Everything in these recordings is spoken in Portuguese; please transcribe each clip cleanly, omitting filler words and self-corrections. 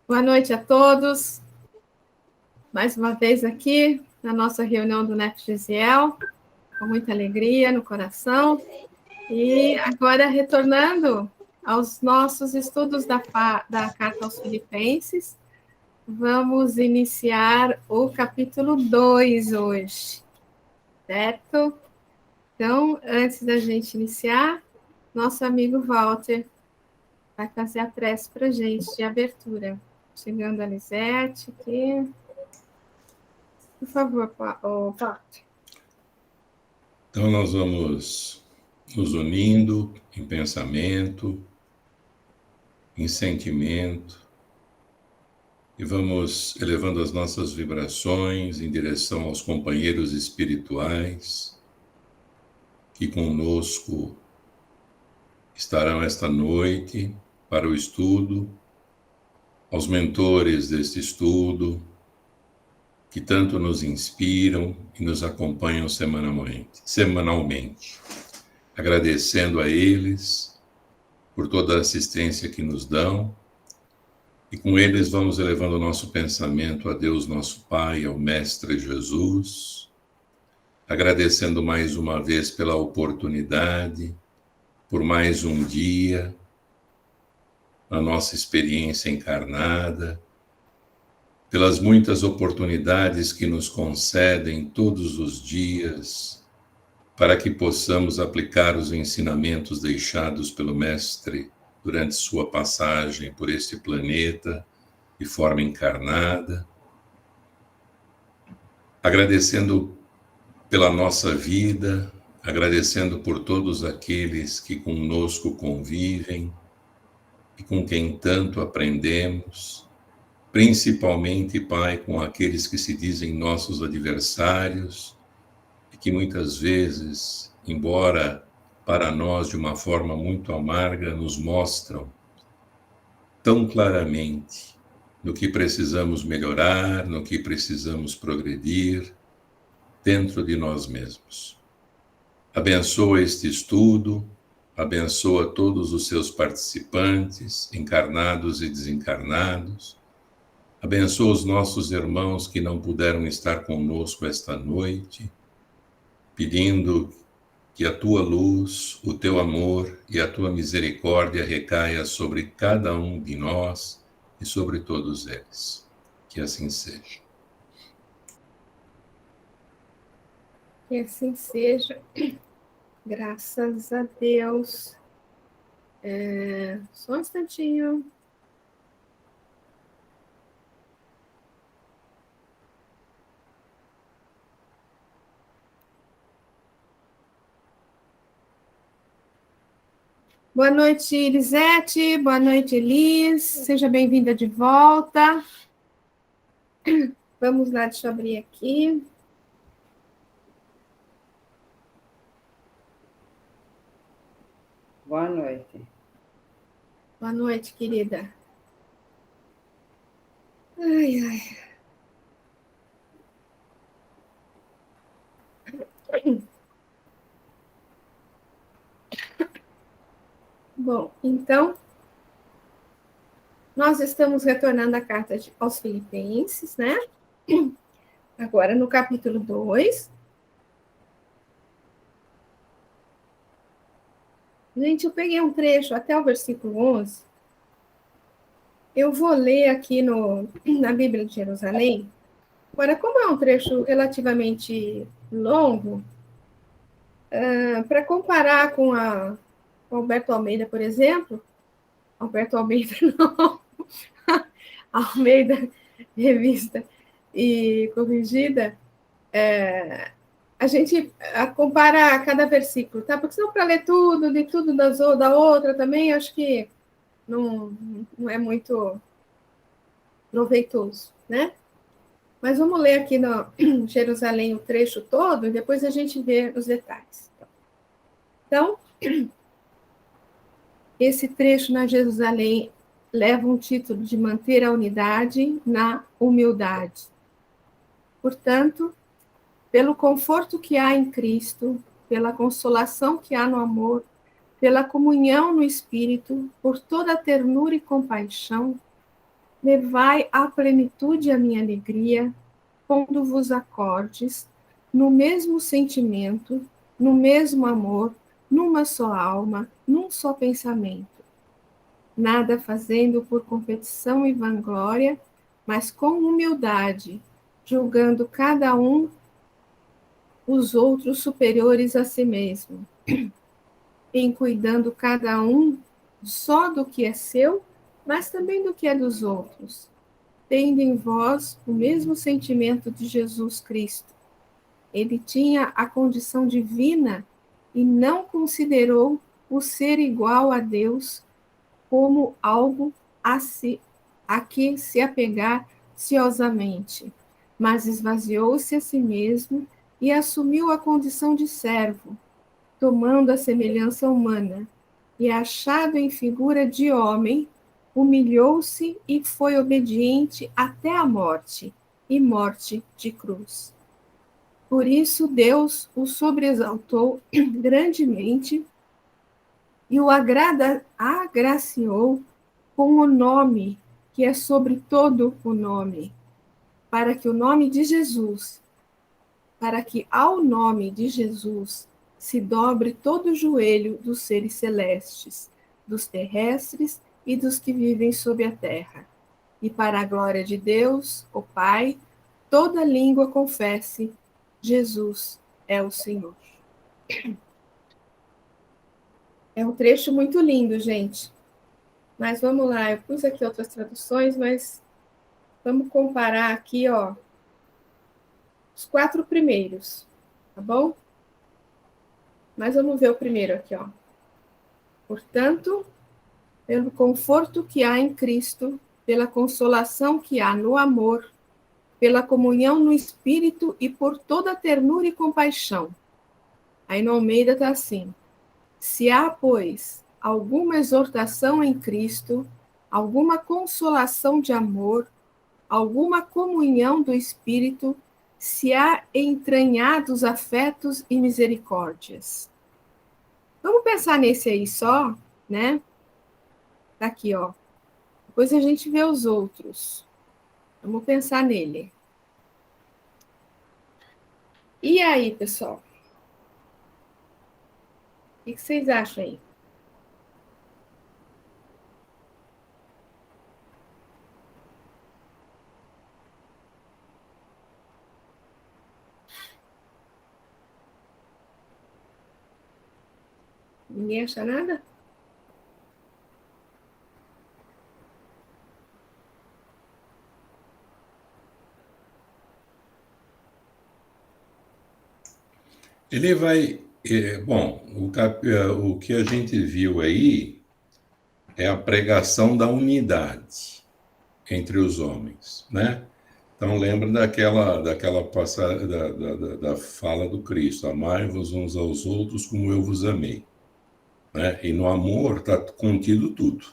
Boa noite a todos. Mais uma vez aqui na nossa reunião do NEF Gisiel, com muita alegria no coração. E agora retornando aos nossos estudos da Carta aos Filipenses, vamos iniciar o capítulo 2 hoje, certo? Então, antes da gente iniciar, nosso amigo Walter vai fazer a prece para a gente de abertura. Chegando a Lisete aqui. Por favor, Walter. Então, nós vamos nos unindo em pensamento, em sentimento, e vamos elevando as nossas vibrações em direção aos companheiros espirituais que conosco estarão esta noite para o estudo, aos mentores deste estudo, que tanto nos inspiram e nos acompanham semanalmente. Agradecendo a eles por toda a assistência que nos dão, e com eles vamos elevando o nosso pensamento a Deus nosso Pai, ao Mestre Jesus, agradecendo mais uma vez pela oportunidade, por mais um dia, na nossa experiência encarnada, pelas muitas oportunidades que nos concedem todos os dias, para que possamos aplicar os ensinamentos deixados pelo Mestre durante sua passagem por este planeta de forma encarnada, agradecendo pela nossa vida, agradecendo por todos aqueles que conosco convivem e com quem tanto aprendemos, principalmente, Pai, com aqueles que se dizem nossos adversários e que muitas vezes, embora para nós de uma forma muito amarga, nos mostram tão claramente no que precisamos melhorar, no que precisamos progredir dentro de nós mesmos. Abençoa este estudo, abençoa todos os seus participantes, encarnados e desencarnados, abençoa os nossos irmãos que não puderam estar conosco esta noite, pedindo que a tua luz, o teu amor e a tua misericórdia recaia sobre cada um de nós e sobre todos eles. Que assim seja. Que assim seja. Graças a Deus. Só um instantinho. Boa noite, Elisete. Boa noite, Elis. Seja bem-vinda de volta. Vamos lá, deixa eu abrir aqui. Boa noite. Boa noite, querida. Ai, ai. Bom, então, nós estamos retornando a carta aos Filipenses, né? Agora no capítulo 2. Gente, eu peguei um trecho até o versículo 11. Eu vou ler aqui na Bíblia de Jerusalém. Agora, como é um trecho relativamente longo, para comparar com a Alberto Almeida, por exemplo, Alberto Almeida não, Almeida, revista e corrigida, a gente compara cada versículo, tá? Porque senão para ler tudo, de tudo da outra também, acho que não é muito proveitoso, né? Mas vamos ler aqui no Jerusalém o trecho todo e depois a gente vê os detalhes. Então, esse trecho na Jerusalém leva um título de manter a unidade na humildade. Portanto, pelo conforto que há em Cristo, pela consolação que há no amor, pela comunhão no Espírito, por toda a ternura e compaixão, levai à plenitude a minha alegria, quando vos acordes, no mesmo sentimento, no mesmo amor, numa só alma, num só pensamento. Nada fazendo por competição e vanglória, mas com humildade, julgando cada um os outros superiores a si mesmo, em cuidando cada um só do que é seu, mas também do que é dos outros, tendo em vós o mesmo sentimento de Jesus Cristo. Ele tinha a condição divina e não considerou o ser igual a Deus como algo a que se apegar ciosamente, mas esvaziou-se a si mesmo e assumiu a condição de servo, tomando a semelhança humana, e achado em figura de homem, humilhou-se e foi obediente até a morte, e morte de cruz. Por isso Deus o sobreexaltou grandemente e o agraciou com o nome que é sobre todo o nome, para que o nome de Jesus, para que ao nome de Jesus se dobre todo o joelho dos seres celestes, dos terrestres e dos que vivem sob a terra. E para a glória de Deus, o Pai, toda língua confesse: Jesus é o Senhor. É um trecho muito lindo, gente. Mas vamos lá, eu pus aqui outras traduções, mas vamos comparar aqui, ó, os 4 primeiros, tá bom? Mas vamos ver o primeiro aqui, ó. Portanto, pelo conforto que há em Cristo, pela consolação que há no amor, pela comunhão no Espírito e por toda a ternura e compaixão. Aí no Almeida está assim: se há, pois, alguma exortação em Cristo, alguma consolação de amor, alguma comunhão do Espírito, se há entranhados afetos e misericórdias. Vamos pensar nesse aí só, né? Tá aqui, ó. Depois a gente vê os outros. Vamos pensar nele. E aí, pessoal? O que vocês acham aí? Ninguém acha nada? Ele vai. Bom, o que a gente viu aí é a pregação da unidade entre os homens, né? Então lembra daquela passagem da fala do Cristo: amai-vos uns aos outros como eu vos amei, né? E no amor está contido tudo,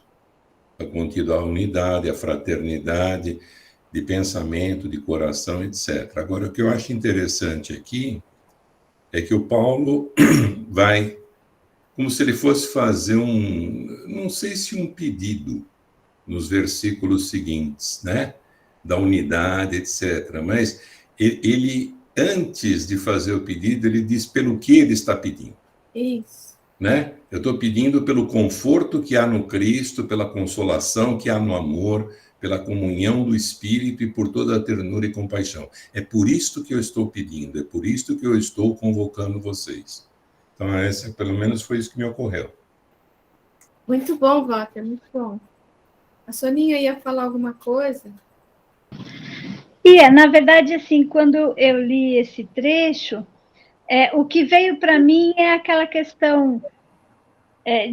está contido a unidade, a fraternidade de pensamento, de coração, etc. Agora o que eu acho interessante aqui é que o Paulo vai como se ele fosse fazer não sei se um pedido nos versículos seguintes, né? Da unidade, etc. Mas ele, antes de fazer o pedido, ele diz pelo que ele está pedindo. Isso. Né? Eu estou pedindo pelo conforto que há no Cristo, pela consolação que há no amor, pela comunhão do Espírito e por toda a ternura e compaixão. É por isto que eu estou pedindo, é por isto que eu estou convocando vocês. Então, pelo menos foi isso que me ocorreu. Muito bom, Walter, muito bom. A Soninha ia falar alguma coisa? Na verdade, assim, quando eu li esse trecho, o que veio para mim é aquela questão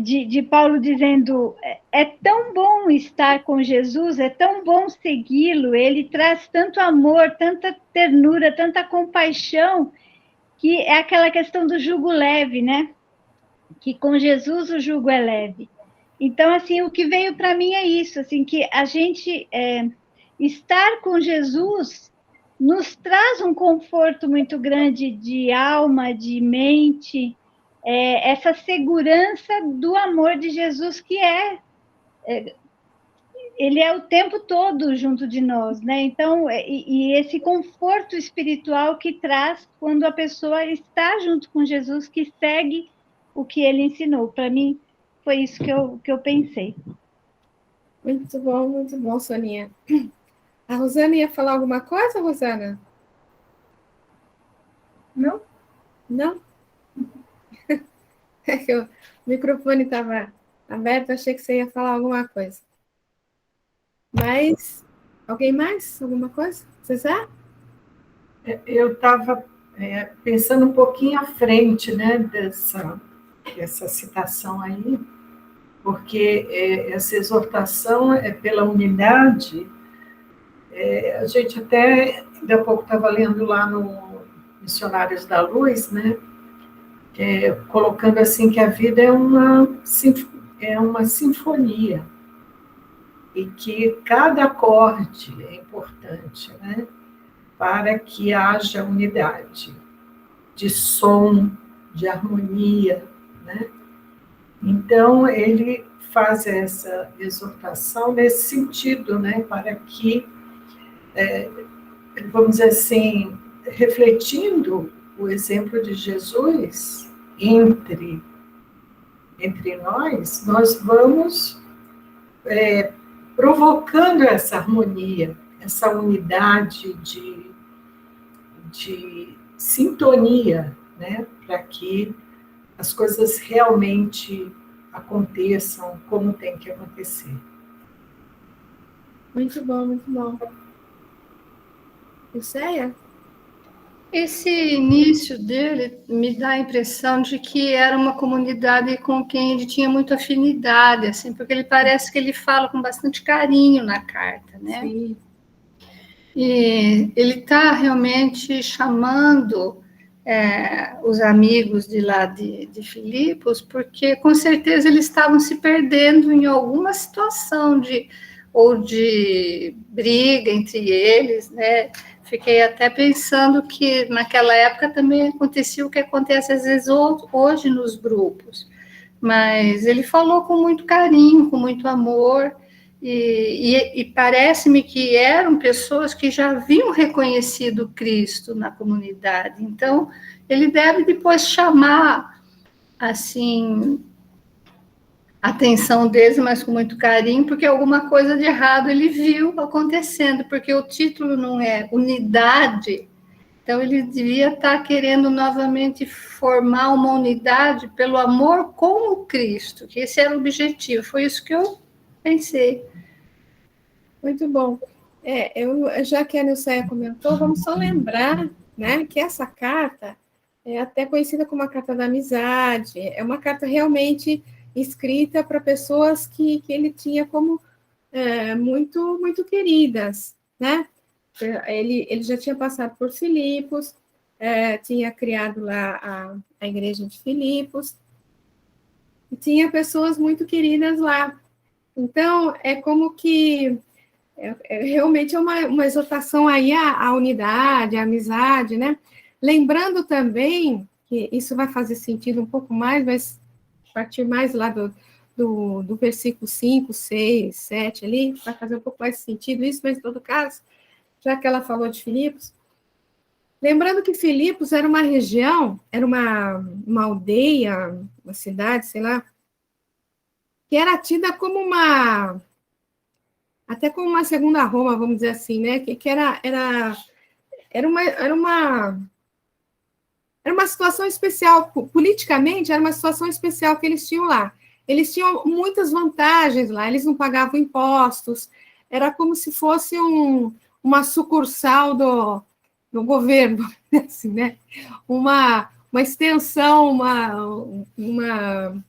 de Paulo dizendo: é tão bom estar com Jesus, é tão bom segui-lo, ele traz tanto amor, tanta ternura, tanta compaixão, que é aquela questão do jugo leve, né? Que com Jesus o jugo é leve. Então, assim, o que veio para mim é isso, assim, que a gente estar com Jesus nos traz um conforto muito grande de alma, de mente, essa segurança do amor de Jesus, que ele é o tempo todo junto de nós, né? Então, e esse conforto espiritual que traz quando a pessoa está junto com Jesus, que segue o que ele ensinou. Para mim, foi isso que eu pensei. Muito bom, Soninha. A Rosana ia falar alguma coisa, Rosana? Não? Não? É que o microfone estava aberto, achei que você ia falar alguma coisa. Mas, alguém mais? Alguma coisa? César? Eu estava pensando um pouquinho à frente, né, dessa citação aí, porque essa exortação é pela unidade. A gente até, daqui a pouco, estava lendo lá no Missionários da Luz, né, colocando assim que a vida é uma sinfonia, e que cada acorde é importante, né, para que haja unidade de som, de harmonia, né? Então, ele faz essa exortação nesse sentido, né? Para que, vamos dizer assim, refletindo o exemplo de Jesus entre nós vamos provocando essa harmonia, essa unidade de sintonia, né, para que as coisas realmente aconteçam como tem que acontecer. Muito bom, muito bom. Luceia? Esse início dele me dá a impressão de que era uma comunidade com quem ele tinha muita afinidade, assim, porque ele parece que ele fala com bastante carinho na carta, né? Sim. E ele está realmente chamando os amigos de lá de Filipos, porque com certeza eles estavam se perdendo em alguma situação de briga entre eles, né? Fiquei até pensando que naquela época também acontecia o que acontece às vezes hoje nos grupos, mas ele falou com muito carinho, com muito amor, e parece-me que eram pessoas que já haviam reconhecido Cristo na comunidade. Então, ele deve depois chamar, assim, a atenção deles, mas com muito carinho, porque alguma coisa de errado ele viu acontecendo, porque o título não é unidade, então ele devia estar querendo novamente formar uma unidade pelo amor com o Cristo, que esse era o objetivo, foi isso que eu pensei. Muito bom. Já que a Nilceia comentou, vamos só lembrar, né, que essa carta é até conhecida como a carta da amizade, é uma carta realmente escrita para pessoas que ele tinha como muito, muito queridas, né? Ele já tinha passado por Filipos, tinha criado lá a igreja de Filipos, e tinha pessoas muito queridas lá. Então, é como que realmente é uma exortação aí à unidade, à amizade, né? Lembrando também que isso vai fazer sentido um pouco mais, mas a partir mais lá do versículo 5, 6, 7 ali, vai fazer um pouco mais sentido isso, mas em todo caso, já que ela falou de Filipos, lembrando que Filipos era uma região, era uma aldeia, uma cidade, sei lá, que era tida como até como uma segunda Roma, vamos dizer assim, né? Que era uma situação especial, politicamente, era uma situação especial que eles tinham lá. Eles tinham muitas vantagens lá, eles não pagavam impostos, era como se fosse uma sucursal do governo, assim, né? Uma extensão, uma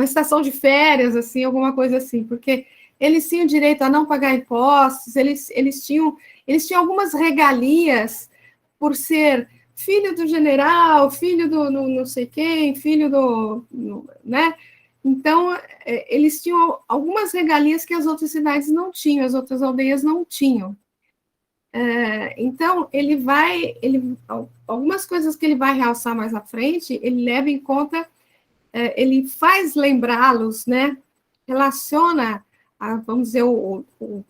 estação de férias, assim, alguma coisa assim, porque eles tinham direito a não pagar impostos, eles tinham algumas regalias por ser filho do general, filho do não sei quem, filho né? Então, eles tinham algumas regalias que as outras cidades não tinham, as outras aldeias não tinham. Então, algumas coisas que ele vai realçar mais à frente, ele leva em conta, ele faz lembrá-los, né? Relaciona, vamos dizer, o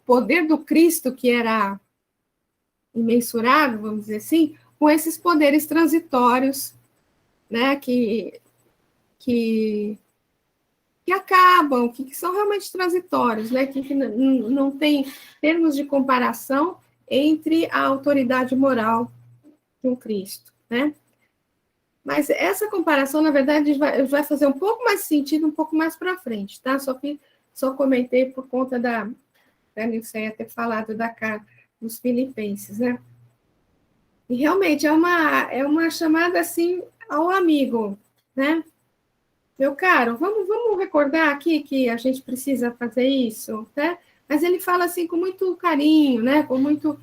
poder do Cristo, que era imensurável, vamos dizer assim, com esses poderes transitórios, né? Que acabam, que são realmente transitórios, né? Que não tem termos de comparação entre a autoridade moral com Cristo, né? Mas essa comparação, na verdade, vai fazer um pouco mais sentido um pouco mais para frente, tá? Só comentei por conta da Nilceia ter falado dos Filipenses, né? E realmente é uma chamada assim ao amigo, né? Meu caro, vamos recordar aqui que a gente precisa fazer isso, né? Mas ele fala assim com muito carinho, né? Com muito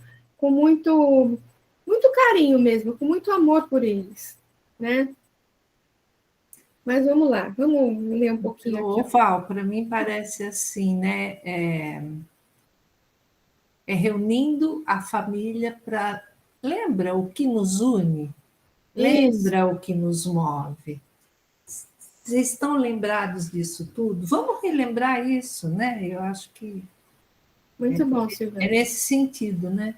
carinho mesmo, com muito amor por eles, né? Mas vamos lá, vamos ler um pouquinho aqui. Val, para mim parece assim, né? Reunindo a família para... Lembra o que nos une? Lembra isso. O que nos move? Vocês estão lembrados disso tudo? Vamos relembrar isso, né? Eu acho que... Muito bom, Silvana. É nesse sentido, né?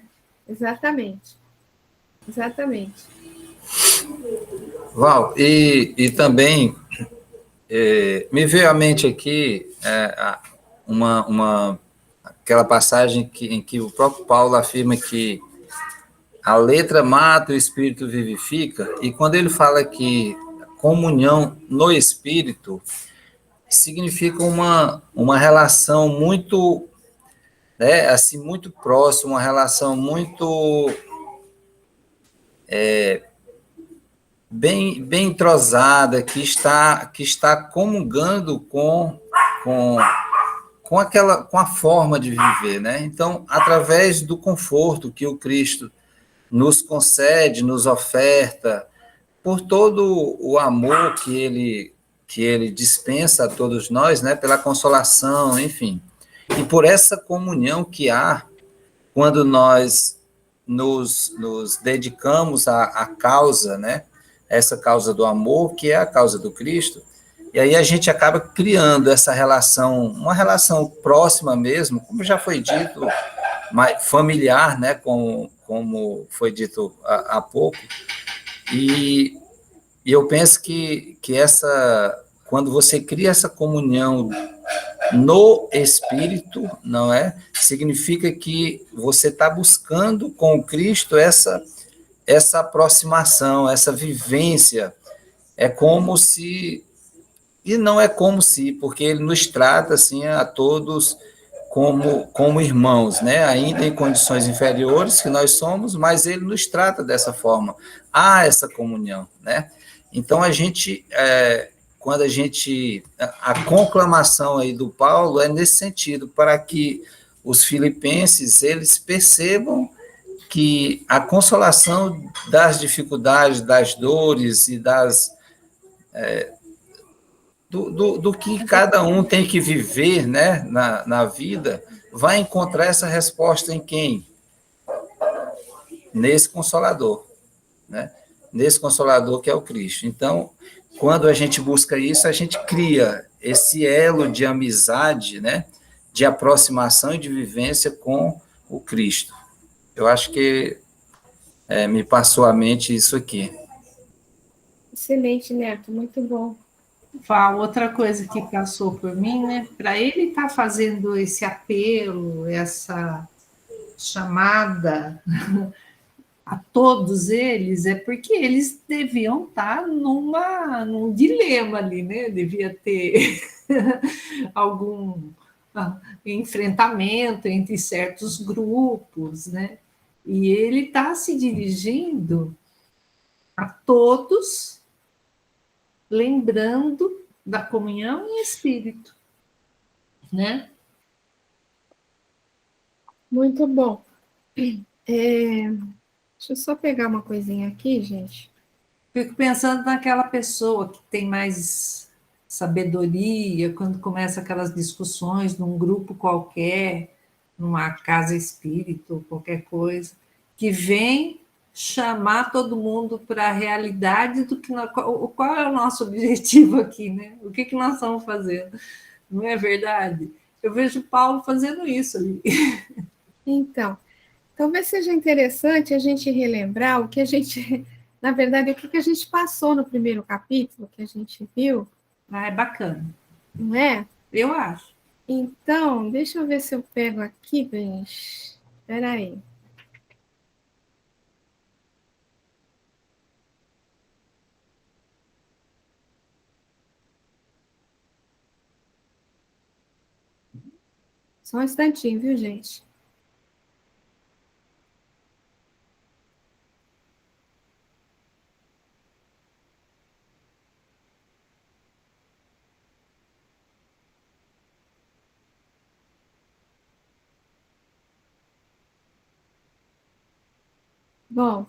Exatamente. Exatamente. Val, e também me veio à mente aqui aquela passagem em que o próprio Paulo afirma que a letra mata, o espírito vivifica, e quando ele fala que comunhão no espírito significa uma relação muito, né, assim, muito próxima, uma relação muito bem entrosada, que está comungando com a forma de viver, né? Então, através do conforto que o Cristo nos concede, nos oferta, por todo o amor que ele dispensa a todos nós, né? Pela consolação, enfim, e por essa comunhão que há quando nós nos dedicamos à causa, né? Essa causa do amor, que é a causa do Cristo, e aí a gente acaba criando essa relação, uma relação próxima mesmo, como já foi dito, familiar, né, como foi dito há pouco, e eu penso que quando você cria essa comunhão no Espírito, não é? Significa que você está buscando com o Cristo essa aproximação, essa vivência. É como se... E não é como se, porque ele nos trata assim a todos como irmãos, né? Ainda em condições inferiores que nós somos, mas ele nos trata dessa forma. Há essa comunhão, né? Então, quando a conclamação aí do Paulo é nesse sentido, para que os filipenses, eles percebam que a consolação das dificuldades, das dores e do que cada um tem que viver, né, na vida, vai encontrar essa resposta em quem? Nesse Consolador, né? Nesse Consolador que é o Cristo. Então, quando a gente busca isso, a gente cria esse elo de amizade, né, de aproximação e de vivência com o Cristo. Eu acho que me passou à mente isso aqui. Excelente, Neto, muito bom. Val, outra coisa que passou por mim, né? Para ele estar fazendo esse apelo, essa chamada a todos eles, é porque eles deviam estar num dilema ali, né? Devia ter algum enfrentamento entre certos grupos, né? E ele está se dirigindo a todos, lembrando da comunhão em espírito, né? Muito bom. Deixa eu só pegar uma coisinha aqui, gente. Fico pensando naquela pessoa que tem mais sabedoria, quando começa aquelas discussões num grupo qualquer, numa casa espírita, qualquer coisa, que vem chamar todo mundo para a realidade do que qual é o nosso objetivo aqui, né? O que nós estamos fazendo? Não é verdade? Eu vejo Paulo fazendo isso ali. Então, talvez seja interessante a gente relembrar o que a gente, na verdade, o que a gente passou no primeiro capítulo, que a gente viu. Ah, é bacana. Não é? Eu acho. Então, deixa eu ver se eu pego aqui, bem. Espera aí. Só um instantinho, viu, gente? Bom,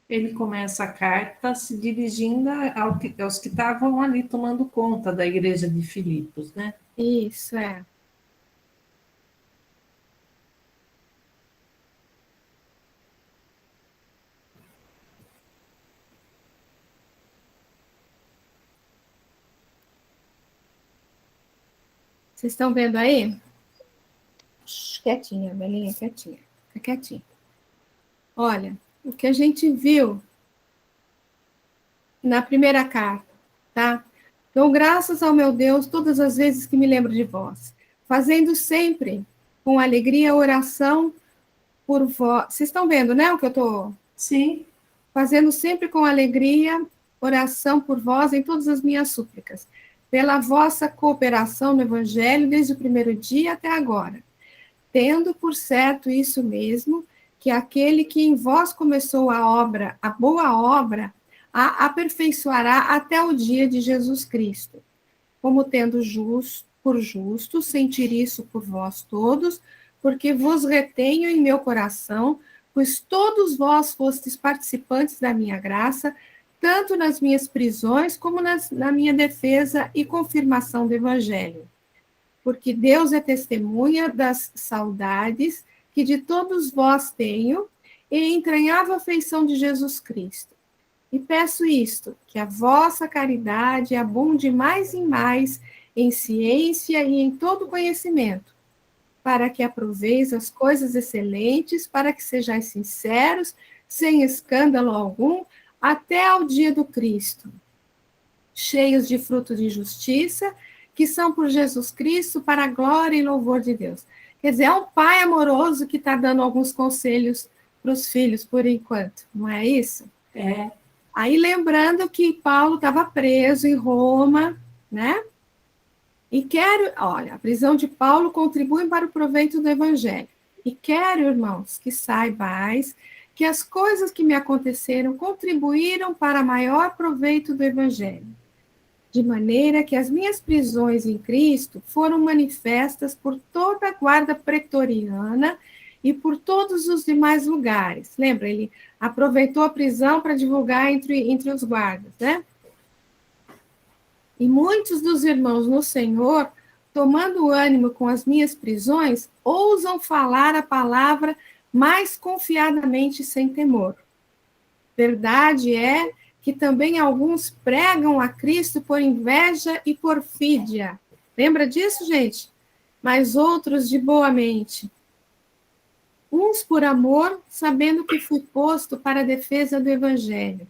Ele começa a carta se dirigindo aos que estavam ali tomando conta da igreja de Filipos, né? isso é. Vocês estão vendo aí? Quietinha, Belinha, quietinha. Fica quietinha. Olha, o que a gente viu na primeira carta, tá? Dou graças ao meu Deus todas as vezes que me lembro de vós, fazendo sempre com alegria a oração por vós. Vocês estão vendo, né, o que eu estou... Sim. Fazendo sempre com alegria oração por vós em todas as minhas súplicas, pela vossa cooperação no Evangelho desde o primeiro dia até agora, tendo por certo isso mesmo, que aquele que em vós começou a obra, a boa obra, a aperfeiçoará até o dia de Jesus Cristo. Como tendo por justo sentir isso por vós todos, porque vos retenho em meu coração, pois todos vós fostes participantes da minha graça, tanto nas minhas prisões como na minha defesa e confirmação do Evangelho. Porque Deus é testemunha das saudades que de todos vós tenho e entranhável afeição de Jesus Cristo. E peço isto, que a vossa caridade abunde mais e mais em ciência e em todo conhecimento, para que aproveis as coisas excelentes, para que sejais sinceros, sem escândalo algum, até ao dia do Cristo, cheios de fruto de justiça, que são por Jesus Cristo, para a glória e louvor de Deus. Quer dizer, é um pai amoroso que está dando alguns conselhos para os filhos, por enquanto, não é isso? É. Aí lembrando que Paulo estava preso em Roma, né? E olha, a prisão de Paulo contribui para o proveito do Evangelho. E quero, irmãos, que saibais que as coisas que me aconteceram contribuíram para maior proveito do Evangelho, de maneira que as minhas prisões em Cristo foram manifestas por toda a guarda pretoriana e por todos os demais lugares. Lembra, ele aproveitou a prisão para divulgar entre os guardas, né? E muitos dos irmãos no Senhor, tomando ânimo com as minhas prisões, ousam falar a palavra mais confiadamente sem temor. Verdade é que também alguns pregam a Cristo por inveja e porfídia. Lembra disso, gente? Mas outros de boa mente. Uns por amor, sabendo que fui posto para a defesa do Evangelho.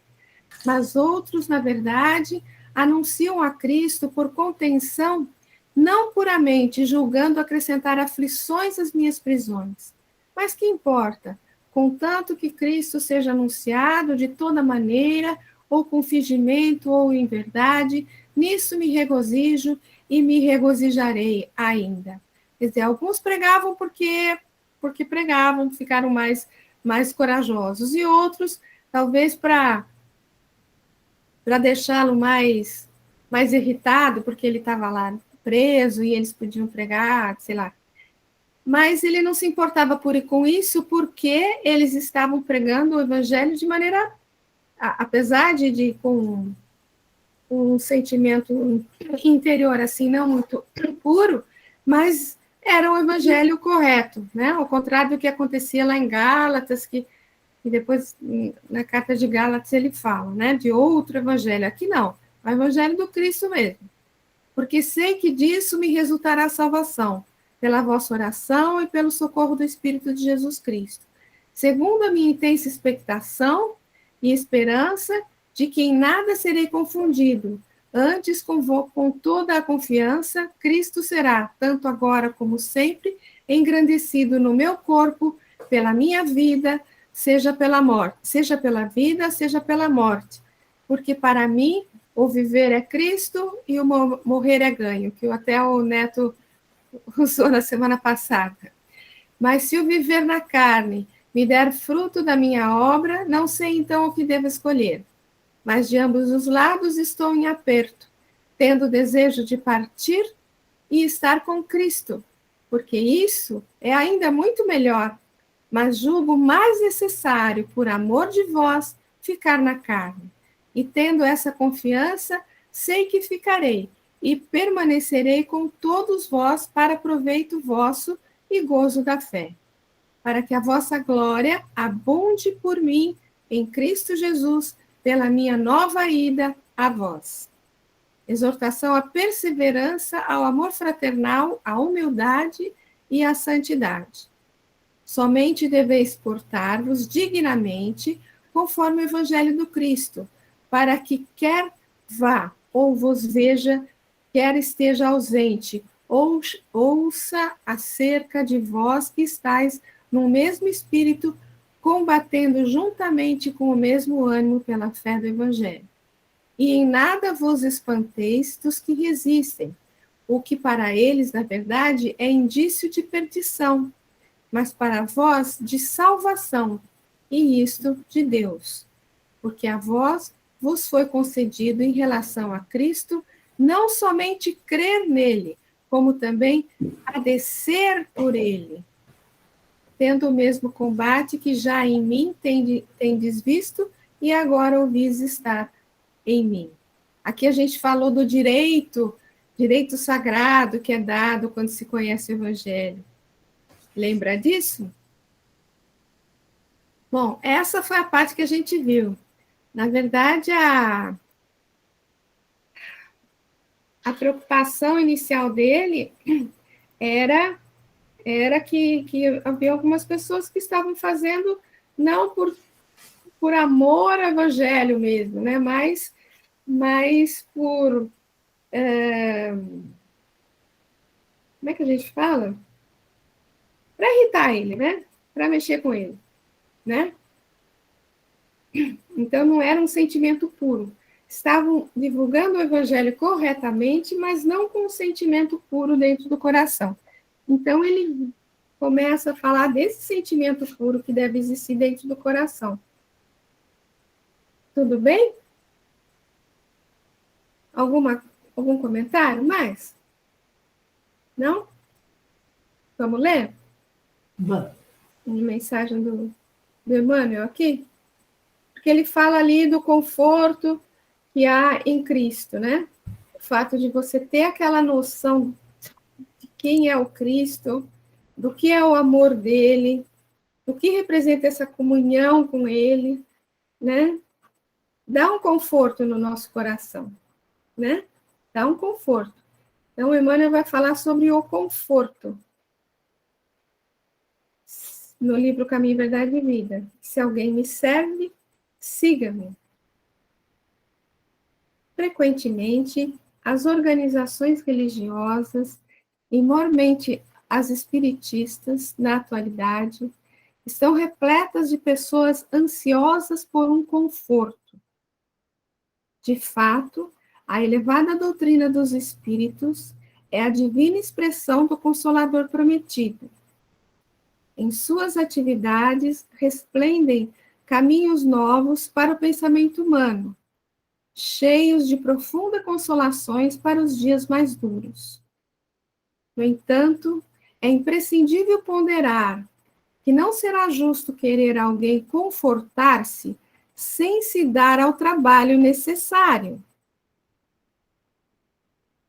Mas outros, na verdade, anunciam a Cristo por contenção, não puramente julgando acrescentar aflições às minhas prisões. Mas que importa? Contanto que Cristo seja anunciado de toda maneira, ou com fingimento, ou em verdade, nisso me regozijo e me regozijarei ainda. Quer dizer, alguns pregavam porque pregavam, ficaram mais corajosos, e outros, talvez para deixá-lo mais irritado, porque ele estava lá preso e eles podiam pregar, sei lá. mas ele não se importava com isso, porque eles estavam pregando o evangelho de maneira, apesar de com um sentimento interior assim não muito puro, mas era o evangelho correto, né? Ao contrário do que acontecia lá em Gálatas, que e depois na carta de Gálatas ele fala, né, de outro evangelho. Aqui não, o evangelho do Cristo mesmo. Porque sei que disso me resultará salvação, pela vossa oração e pelo socorro do Espírito de Jesus Cristo, segundo a minha intensa expectação e esperança de que em nada serei confundido. Antes, com toda a confiança, Cristo será, tanto agora como sempre, engrandecido no meu corpo, pela minha vida, seja pela morte, seja pela vida, seja pela morte. Porque para mim, o viver é Cristo e o morrer é ganho, que até o Neto usou na semana passada. Mas se o viver na carne me der fruto da minha obra, não sei então o que devo escolher. Mas de ambos os lados estou em aperto, tendo o desejo de partir e estar com Cristo, porque isso é ainda muito melhor, mas julgo mais necessário, por amor de vós, ficar na carne. E tendo essa confiança, sei que ficarei e permanecerei com todos vós para proveito vosso e gozo da fé, para que a vossa glória abunde por mim em Cristo Jesus, pela minha nova ida a vós. Exortação à perseverança, ao amor fraternal, à humildade e à santidade. Somente deveis portar-vos dignamente, conforme o Evangelho do Cristo, para que quer vá ou vos veja, quer esteja ausente, ou ouça acerca de vós que estáis no mesmo espírito, combatendo juntamente com o mesmo ânimo pela fé do Evangelho. E em nada vos espanteis dos que resistem, o que para eles, na verdade, é indício de perdição, mas para vós de salvação, e isto de Deus. Porque a vós vos foi concedido em relação a Cristo, não somente crer nele, como também padecer por ele, tendo o mesmo combate que já em mim tendes visto, e agora ouvis estar em mim. Aqui a gente falou do direito sagrado que é dado quando se conhece o Evangelho. Lembra disso? Bom, essa foi a parte que a gente viu. Na verdade, a preocupação inicial dele era que havia algumas pessoas que estavam fazendo não por amor ao Evangelho mesmo, né? Mas por... como é que a gente fala? Para irritar ele, né? Para mexer com ele, né? Então, não era um sentimento puro. Estavam divulgando o Evangelho corretamente, mas não com um sentimento puro dentro do coração. Então, ele começa a falar desse sentimento puro que deve existir dentro do coração. Tudo bem? Algum comentário mais? Não? Vamos ler? Vamos. Uma mensagem do Emmanuel aqui? Porque ele fala ali do conforto que há em Cristo, né? O fato de você ter aquela noção de quem é o Cristo, do que é o amor dele, do que representa essa comunhão com ele, né? Dá um conforto no nosso coração, né? Dá um conforto. Então, o Emmanuel vai falar sobre o conforto no livro Caminho, Verdade e Vida. Se alguém me serve, siga-me. Frequentemente, as organizações religiosas, e maiormente as espiritistas, na atualidade, estão repletas de pessoas ansiosas por um conforto. De fato, a elevada doutrina dos espíritos é a divina expressão do Consolador prometido. Em suas atividades resplendem caminhos novos para o pensamento humano, cheios de profundas consolações para os dias mais duros. No entanto, é imprescindível ponderar que não será justo querer alguém confortar-se sem se dar ao trabalho necessário.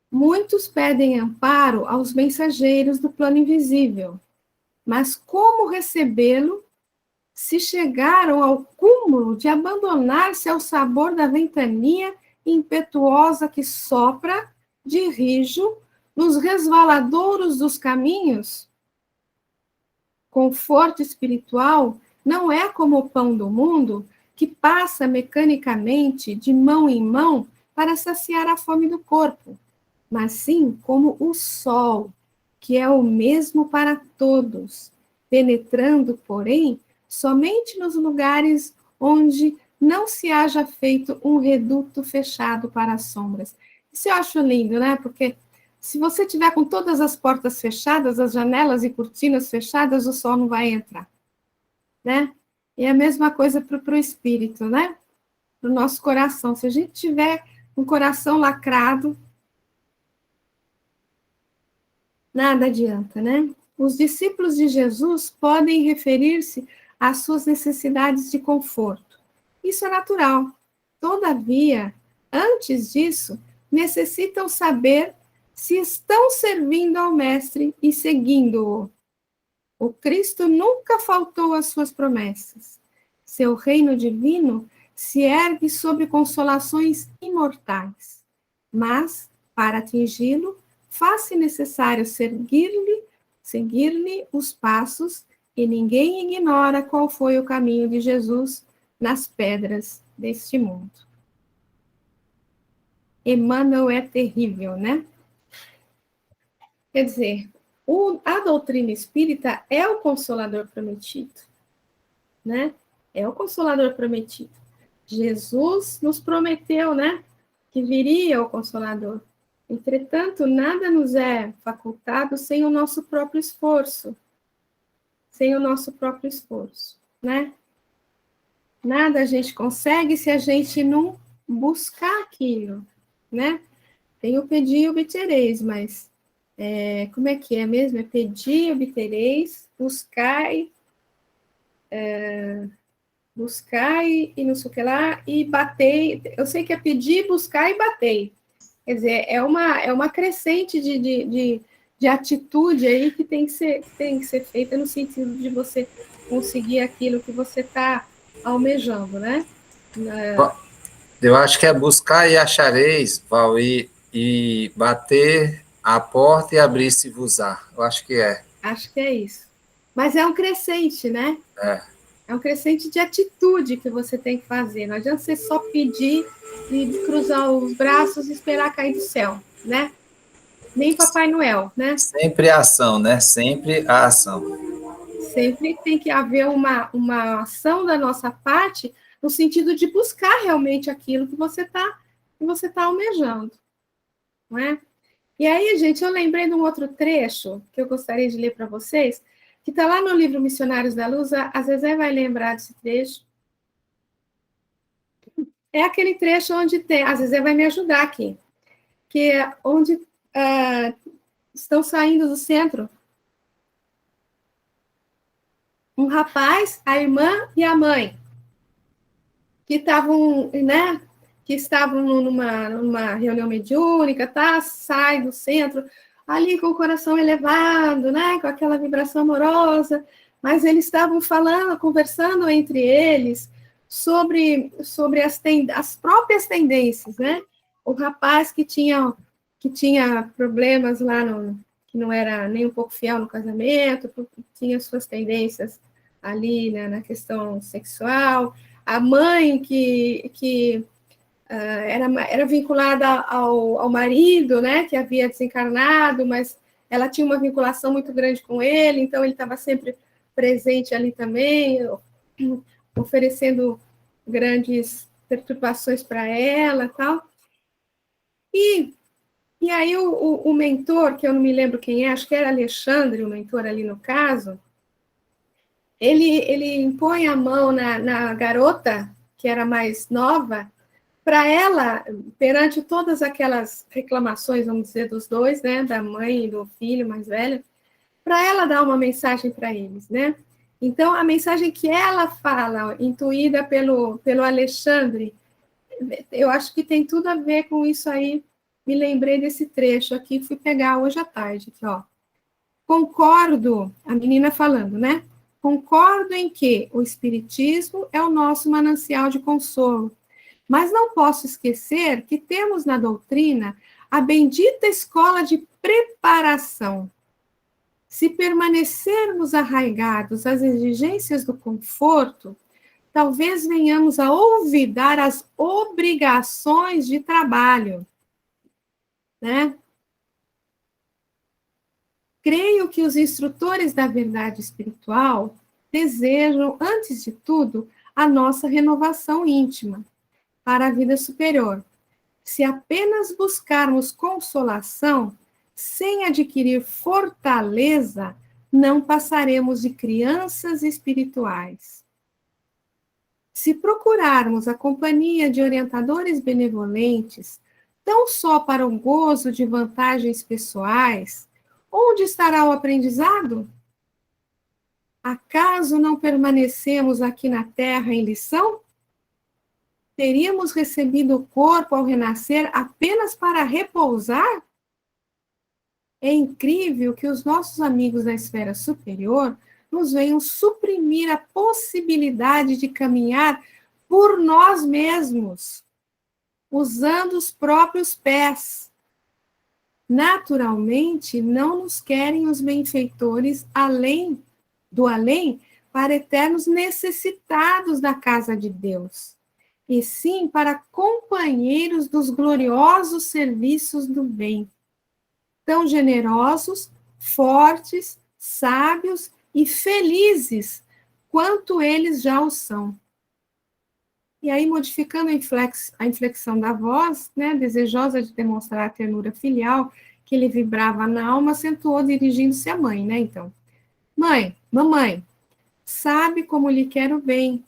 Muitos pedem amparo aos mensageiros do plano invisível, mas como recebê-lo se chegaram ao cúmulo de abandonar-se ao sabor da ventania impetuosa que sopra de rijo nos resvaladouros dos caminhos? Conforto espiritual não é como o pão do mundo, que passa mecanicamente de mão em mão para saciar a fome do corpo, mas sim como o sol, que é o mesmo para todos, penetrando, porém, somente nos lugares onde não se haja feito um reduto fechado para as sombras. Isso eu acho lindo, né? Porque se você tiver com todas as portas fechadas, as janelas e cortinas fechadas, o sol não vai entrar, né? E a mesma coisa para o espírito, né? Para o nosso coração. Se a gente tiver um coração lacrado, nada adianta, né? Os discípulos de Jesus podem referir-se às suas necessidades de conforto. Isso é natural. Todavia, antes disso, necessitam saber se estão servindo ao Mestre e seguindo-o. O Cristo nunca faltou às suas promessas. Seu reino divino se ergue sobre consolações imortais. Mas, para atingi-lo, faz-se necessário seguir-lhe os passos, e ninguém ignora qual foi o caminho de Jesus nas pedras deste mundo. Emmanuel é terrível, né? Quer dizer, a doutrina espírita é o Consolador prometido, né? É o Consolador prometido. Jesus nos prometeu, né, que viria o Consolador. Entretanto, nada nos é facultado sem o nosso próprio esforço. Sem o nosso próprio esforço, né? Nada a gente consegue se a gente não buscar aquilo, né? Tem o pedir e obtereis, mas como é que é mesmo? É pedir, obtereis, buscai, e não sei o que lá, e batei. Eu sei que é pedir, buscar e batei. Quer dizer, é uma crescente de atitude aí que tem que ser feita no sentido de você conseguir aquilo que você está almejando, né? Eu acho que é buscar e achareis, Val, e bater a porta e abrir-se-vos-á. Eu acho que é. Acho que é isso. Mas é um crescente, né? É um crescente de atitude que você tem que fazer. Não adianta você só pedir e cruzar os braços e esperar cair do céu, né? Nem Papai Noel, né? Sempre a ação, né? Sempre a ação. Sempre tem que haver uma ação da nossa parte no sentido de buscar realmente aquilo que você tá almejando, não é? E aí, gente, eu lembrei de um outro trecho que eu gostaria de ler para vocês, que está lá no livro Missionários da Luz. A Zezé vai lembrar desse trecho. É aquele trecho onde tem... A Zezé vai me ajudar aqui. Que é onde estão saindo do centro um rapaz, a irmã e a mãe, que estavam, né? Que estavam numa reunião mediúnica, tá? Sai do centro, ali com o coração elevado, né? Com aquela vibração amorosa, mas eles estavam conversando entre eles sobre as próprias tendências, né? O rapaz que tinha problemas lá, que não era nem um pouco fiel no casamento, tinha suas tendências ali, né, na questão sexual, a mãe que era vinculada ao marido, né, que havia desencarnado, mas ela tinha uma vinculação muito grande com ele, então ele estava sempre presente ali também, oferecendo grandes perturbações para ela, tal. E aí o mentor, que eu não me lembro quem é, acho que era Alexandre, o mentor ali no caso, ele impõe a mão na garota, que era mais nova, para ela, perante todas aquelas reclamações, vamos dizer, dos dois, né, da mãe e do filho mais velho, para ela dar uma mensagem para eles, né? Então, a mensagem que ela fala, intuída pelo Alexandre, eu acho que tem tudo a ver com isso aí. Me lembrei desse trecho aqui, fui pegar hoje à tarde, aqui, ó. Concordo, a menina falando, né? Concordo em que o Espiritismo é o nosso manancial de consolo, mas não posso esquecer que temos na doutrina a bendita escola de preparação. Se permanecermos arraigados às exigências do conforto, talvez venhamos a olvidar as obrigações de trabalho, né? Creio que os instrutores da verdade espiritual desejam, antes de tudo, a nossa renovação íntima para a vida superior. Se apenas buscarmos consolação, sem adquirir fortaleza, não passaremos de crianças espirituais. Se procurarmos a companhia de orientadores benevolentes, tão só para o gozo de vantagens pessoais, onde estará o aprendizado? Acaso não permanecemos aqui na Terra em lição? Teríamos recebido o corpo ao renascer apenas para repousar? É incrível que os nossos amigos da esfera superior nos venham suprimir a possibilidade de caminhar por nós mesmos, usando os próprios pés. Naturalmente, não nos querem os benfeitores do além para eternos necessitados da casa de Deus, e sim para companheiros dos gloriosos serviços do bem, tão generosos, fortes, sábios e felizes quanto eles já o são. E aí, modificando a inflexão da voz, né, desejosa de demonstrar a ternura filial que ele vibrava na alma, acentuou dirigindo-se à mãe, né, então. Mãe, mamãe, sabe como lhe quero bem,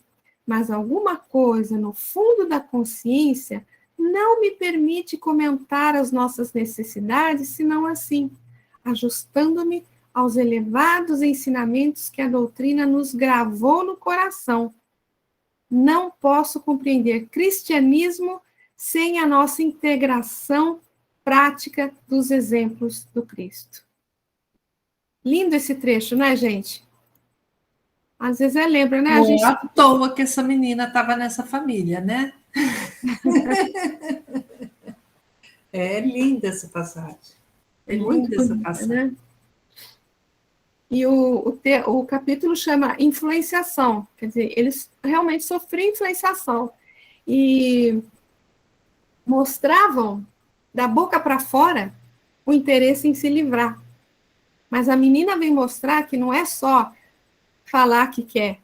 mas alguma coisa no fundo da consciência não me permite comentar as nossas necessidades, senão assim, ajustando-me aos elevados ensinamentos que a doutrina nos gravou no coração. Não posso compreender cristianismo sem a nossa integração prática dos exemplos do Cristo. Lindo esse trecho, né, gente? Às vezes lembra, né? Não é à toa que essa menina estava nessa família, né? É linda essa passagem. É linda essa passagem. Né? E o capítulo chama influenciação, quer dizer, eles realmente sofriam influenciação e mostravam da boca para fora o interesse em se livrar. Mas a menina vem mostrar que não é só falar que quer,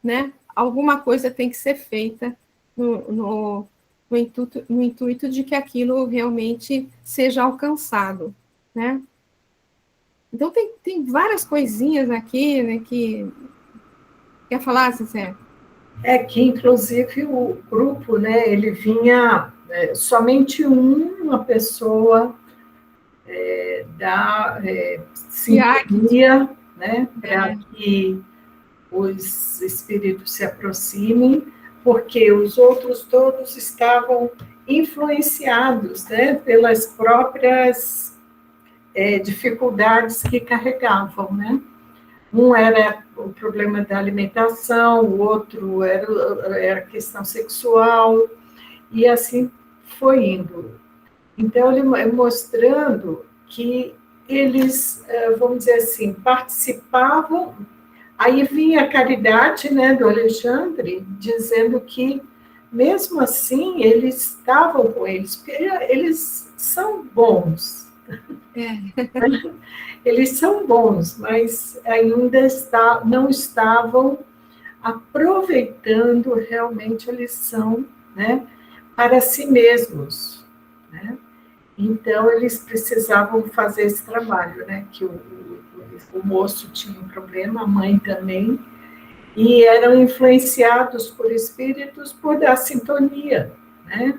né? Alguma coisa tem que ser feita no intuito de que aquilo realmente seja alcançado, né? Então, tem várias coisinhas aqui, né, que... Quer falar, Cecé? É que, inclusive, o grupo, né, ele vinha... somente uma pessoa da sintonia, né, para que os espíritos se aproximem, porque os outros todos estavam influenciados, né, pelas próprias dificuldades que carregavam, né? Um era o problema da alimentação, o outro era a questão sexual, e assim foi indo. Então, ele mostrando que eles, vamos dizer assim, participavam, aí vinha a caridade, né, do Alexandre, dizendo que, mesmo assim, eles estavam com eles, porque eles são bons. Eles são bons, mas ainda não estavam aproveitando realmente a lição, né, para si mesmos, né? Então, eles precisavam fazer esse trabalho, né, que o moço tinha um problema, a mãe também, e eram influenciados por espíritos por dar sintonia, né?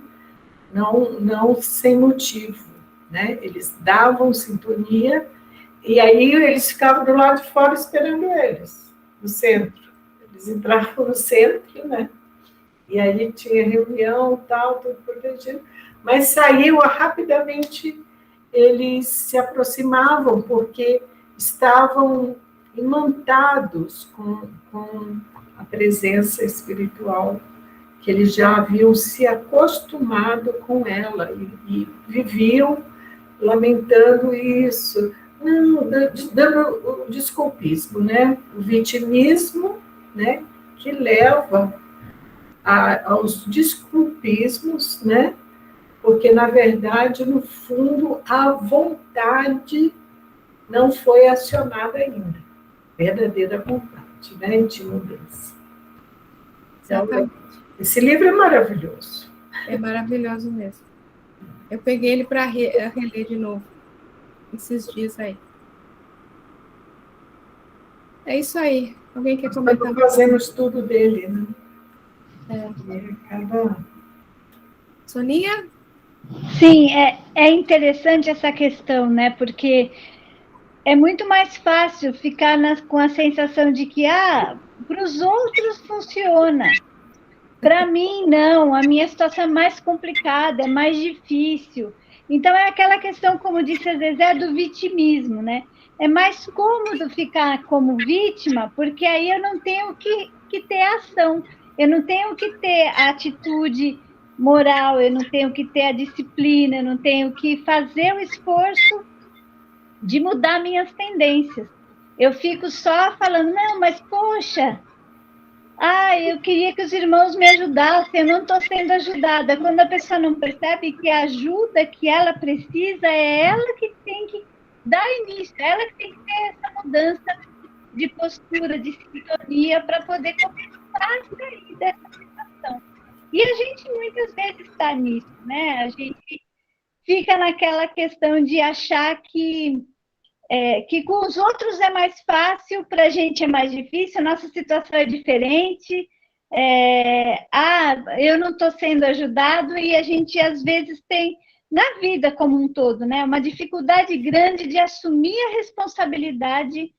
Não sem motivo, né? Eles davam sintonia E aí eles ficavam do lado de fora esperando eles, no centro. Eles entravam no centro, né? E aí tinha reunião, tal, tudo protegido. Mas saíam rapidamente, eles se aproximavam, porque estavam imantados com a presença espiritual, que eles já haviam se acostumado com ela e viviam lamentando isso. Não, dando o desculpismo, né? O vitimismo, né? Que leva aos desculpismos, né? Porque, na verdade, no fundo, a vontade não foi acionada ainda. Verdadeira vontade, né? De mudança. Então, esse livro é maravilhoso. É maravilhoso mesmo. Eu peguei ele para reler de novo esses dias aí. É isso aí. Alguém quer comentar? Estamos fazendo o estudo dele, né? Soninha? Sim, é interessante essa questão, né? Porque é muito mais fácil ficar com a sensação de que, para os outros funciona. Para mim, não. A minha situação é mais complicada, é mais difícil. Então, é aquela questão, como disse a Zezé, do vitimismo, né? É mais cômodo ficar como vítima, porque aí eu não tenho que ter ação, eu não tenho que ter a atitude moral, eu não tenho que ter a disciplina, eu não tenho que fazer o esforço de mudar minhas tendências. Eu fico só falando, não, mas poxa, eu queria que os irmãos me ajudassem, eu não estou sendo ajudada. Quando a pessoa não percebe que a ajuda que ela precisa é ela que tem que dar início, ela que tem que ter essa mudança de postura, de sintonia, para poder começar a sair dessa situação. E a gente muitas vezes está nisso, né? A gente fica naquela questão de achar que com os outros é mais fácil, para a gente é mais difícil, a nossa situação é diferente, eu não estou sendo ajudado, e a gente às vezes tem, na vida como um todo, né, uma dificuldade grande de assumir a responsabilidade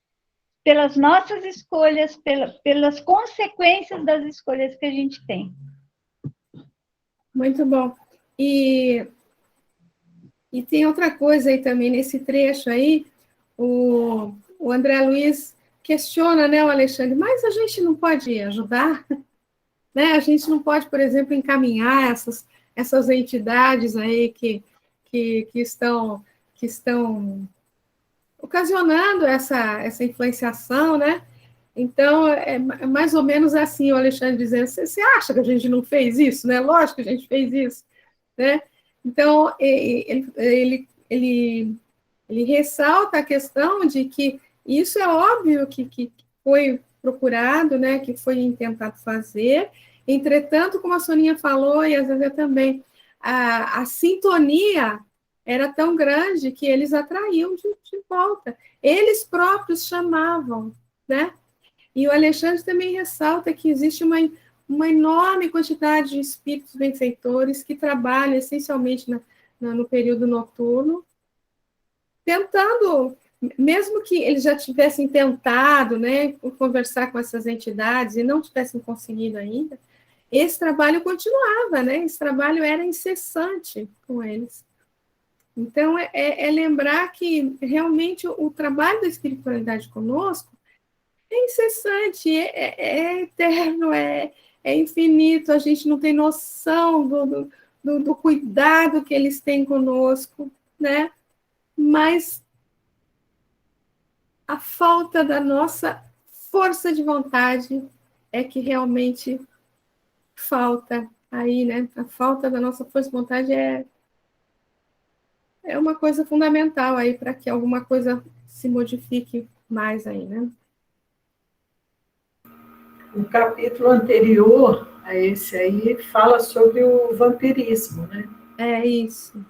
pelas nossas escolhas, pelas consequências das escolhas que a gente tem. Muito bom. E tem outra coisa aí também, nesse trecho aí, o André Luiz questiona, né, o Alexandre, mas a gente não pode ajudar? Né? A gente não pode, por exemplo, encaminhar essas entidades aí que estão ocasionando essa influenciação, né? Então, é mais ou menos assim o Alexandre dizendo, você acha que a gente não fez isso? Né? Lógico que a gente fez isso. Né? Então, ele ressalta a questão de que isso é óbvio que foi procurado, né, que foi tentado fazer. Entretanto, como a Soninha falou, e a Zezé também, a sintonia era tão grande que eles atraíam de volta. Eles próprios chamavam, né? E o Alexandre também ressalta que existe uma enorme quantidade de espíritos benfeitores que trabalham essencialmente no período noturno, tentando, mesmo que eles já tivessem tentado, né, conversar com essas entidades e não tivessem conseguido ainda, esse trabalho continuava, né? Esse trabalho era incessante com eles. Então, é lembrar que realmente o trabalho da espiritualidade conosco é incessante, é eterno, é infinito, a gente não tem noção do cuidado que eles têm conosco, né? Mas a falta da nossa força de vontade é que realmente falta aí, né? A falta da nossa força de vontade é uma coisa fundamental aí para que alguma coisa se modifique mais aí, né? O capítulo anterior a esse aí fala sobre o vampirismo, né? É isso.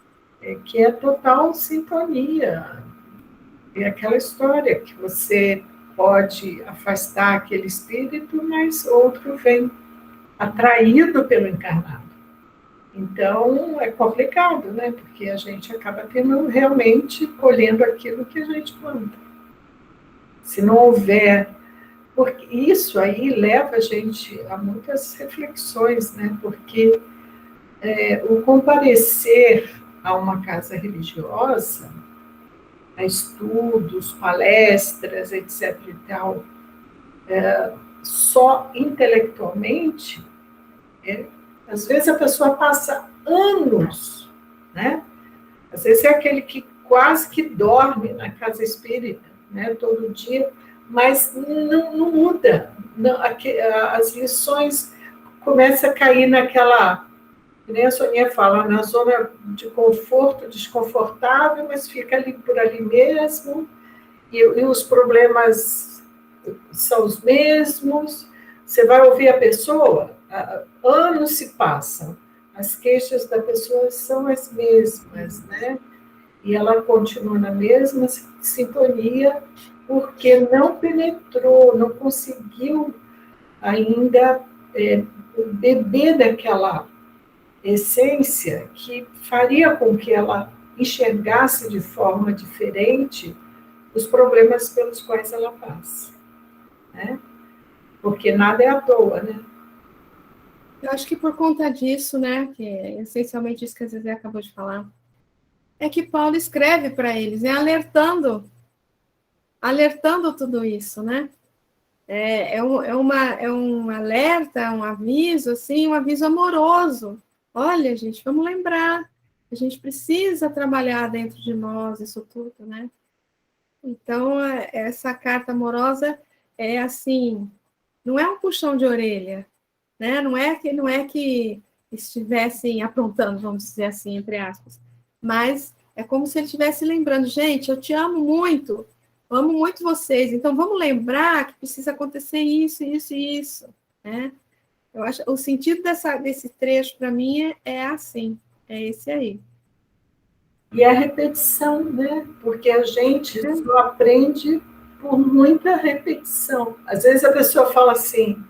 Que é total sintonia. É aquela história que você pode afastar aquele espírito, mas outro vem atraído pelo encarnado. Então, é complicado, né? Porque a gente acaba tendo realmente colhendo aquilo que a gente planta. se não houver... Porque isso aí leva a gente a muitas reflexões, né? Porque o comparecer a uma casa religiosa, a estudos, palestras, etc. e tal, só intelectualmente, às vezes a pessoa passa anos, né? Às vezes é aquele que quase que dorme na casa espírita, né? Todo dia, mas não muda. Não, as lições começam a cair naquela, nem a Soninha fala, na zona de conforto, desconfortável, mas fica ali por ali mesmo, e os problemas são os mesmos. Você vai ouvir a pessoa, anos se passam, as queixas da pessoa são as mesmas, né? E ela continua na mesma sintonia, porque não penetrou, não conseguiu ainda beber daquela essência que faria com que ela enxergasse de forma diferente os problemas pelos quais ela passa, né? Porque nada é à toa, né? Eu acho que por conta disso, né, que é essencialmente isso que a Zezé acabou de falar, é que Paulo escreve para eles, alertando tudo isso, né? É um alerta, é um aviso, assim, um aviso amoroso. Olha, gente, vamos lembrar, a gente precisa trabalhar dentro de nós isso tudo, né? Então, essa carta amorosa é assim, não é um puxão de orelha, né? Não é que estivessem aprontando, vamos dizer assim, entre aspas, mas é como se ele estivesse lembrando, gente, eu te amo muito vocês, então vamos lembrar que precisa acontecer isso, isso e isso, né? Eu acho, o sentido desse trecho, para mim, é assim, é esse aí. E a repetição, né? Porque a gente só aprende por muita repetição. Às vezes a pessoa fala assim,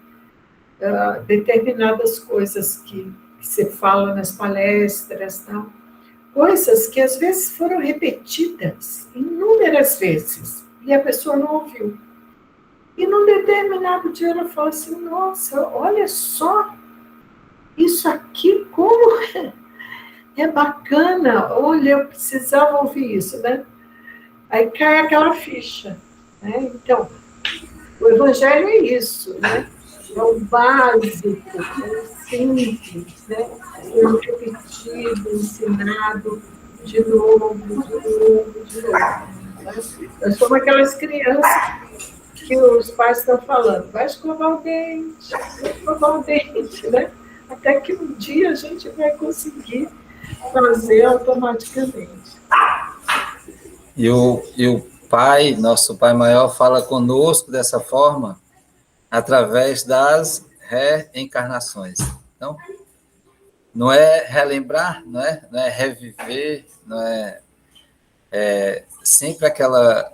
determinadas coisas que se fala nas palestras, tal, coisas que às vezes foram repetidas inúmeras vezes e a pessoa não ouviu. E num determinado dia ela fala assim, nossa, olha só, isso aqui, como é bacana, olha, eu precisava ouvir isso, né? Aí cai aquela ficha, né? Então, o Evangelho é isso, né? É o básico, é o simples, né? Sendo repetido, ensinado de novo, de novo, de novo. Né? Nós somos aquelas crianças que os pais estão falando, vai escovar o dente, né? Até que um dia a gente vai conseguir fazer automaticamente. E o Pai, nosso Pai Maior, fala conosco dessa forma através das reencarnações. Então, não é relembrar, não é reviver, não é sempre aquela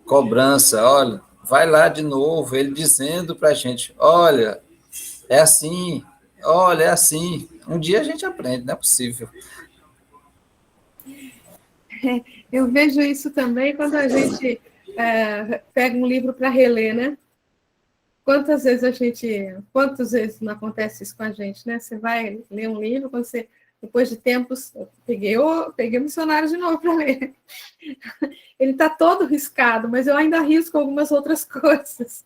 cobrança, olha, vai lá de novo, ele dizendo para a gente, olha, é assim, olha, é assim. Um dia a gente aprende, não é possível. Eu vejo isso também quando a gente pega um livro para reler, né? Quantas vezes não acontece isso com a gente, né? Você vai ler um livro, quando você, depois de tempos, eu peguei o dicionário de novo para ler. Ele está todo riscado, mas eu ainda risco algumas outras coisas,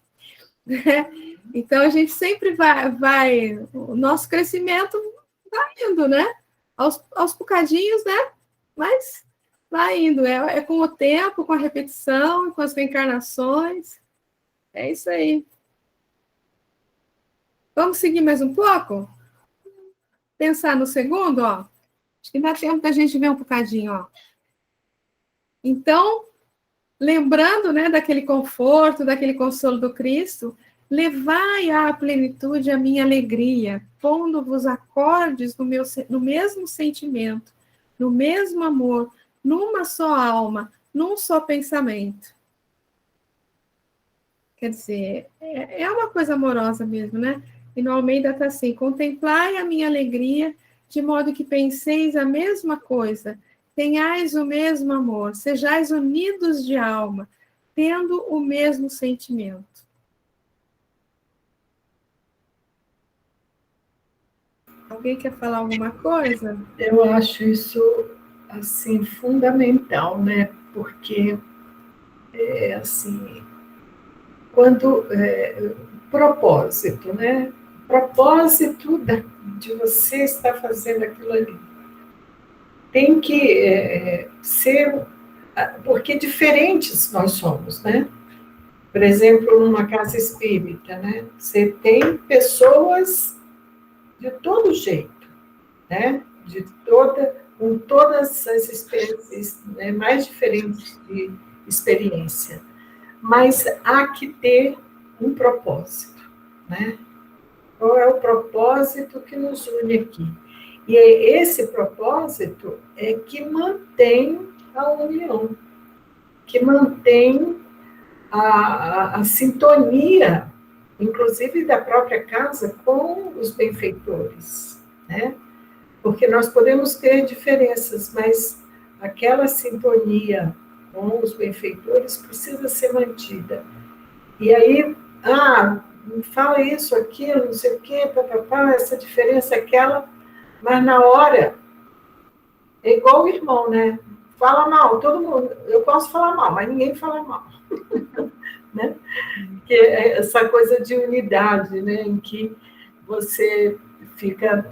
né? Então, a gente sempre vai o nosso crescimento vai indo, né? Aos bocadinhos, né? Mas vai indo, é com o tempo, com a repetição, com as reencarnações. É isso aí. Vamos seguir mais um pouco? Pensar no segundo, ó. Acho que dá tempo da gente ver um bocadinho, ó. Então, lembrando, né, daquele conforto, daquele consolo do Cristo, levai à plenitude a minha alegria, pondo-vos acordes no mesmo sentimento, no mesmo amor, numa só alma, num só pensamento. Quer dizer, é uma coisa amorosa mesmo, né? E no Almeida está assim, contemplai a minha alegria, de modo que penseis a mesma coisa, tenhais o mesmo amor, sejais unidos de alma, tendo o mesmo sentimento. Alguém quer falar alguma coisa? Eu acho isso, assim, fundamental, né? Porque, assim, quando... propósito, né? Propósito de você estar fazendo aquilo ali. Tem que ser... Porque diferentes nós somos, né? Por exemplo, numa casa espírita, né? Você tem pessoas de todo jeito, né? Com todas as espécies, né? Mais diferentes de experiência. Mas há que ter um propósito, né? Qual é o propósito que nos une aqui? E esse propósito é que mantém a união, que mantém a sintonia, inclusive da própria casa, com os benfeitores, né? Porque nós podemos ter diferenças, mas aquela sintonia com os benfeitores precisa ser mantida. E aí, fala isso, aquilo, não sei o quê, papapá, essa diferença, aquela, mas na hora, é igual o irmão, né? Fala mal, todo mundo, eu posso falar mal, mas ninguém fala mal. Né? Que é essa coisa de unidade, né? Em que você fica,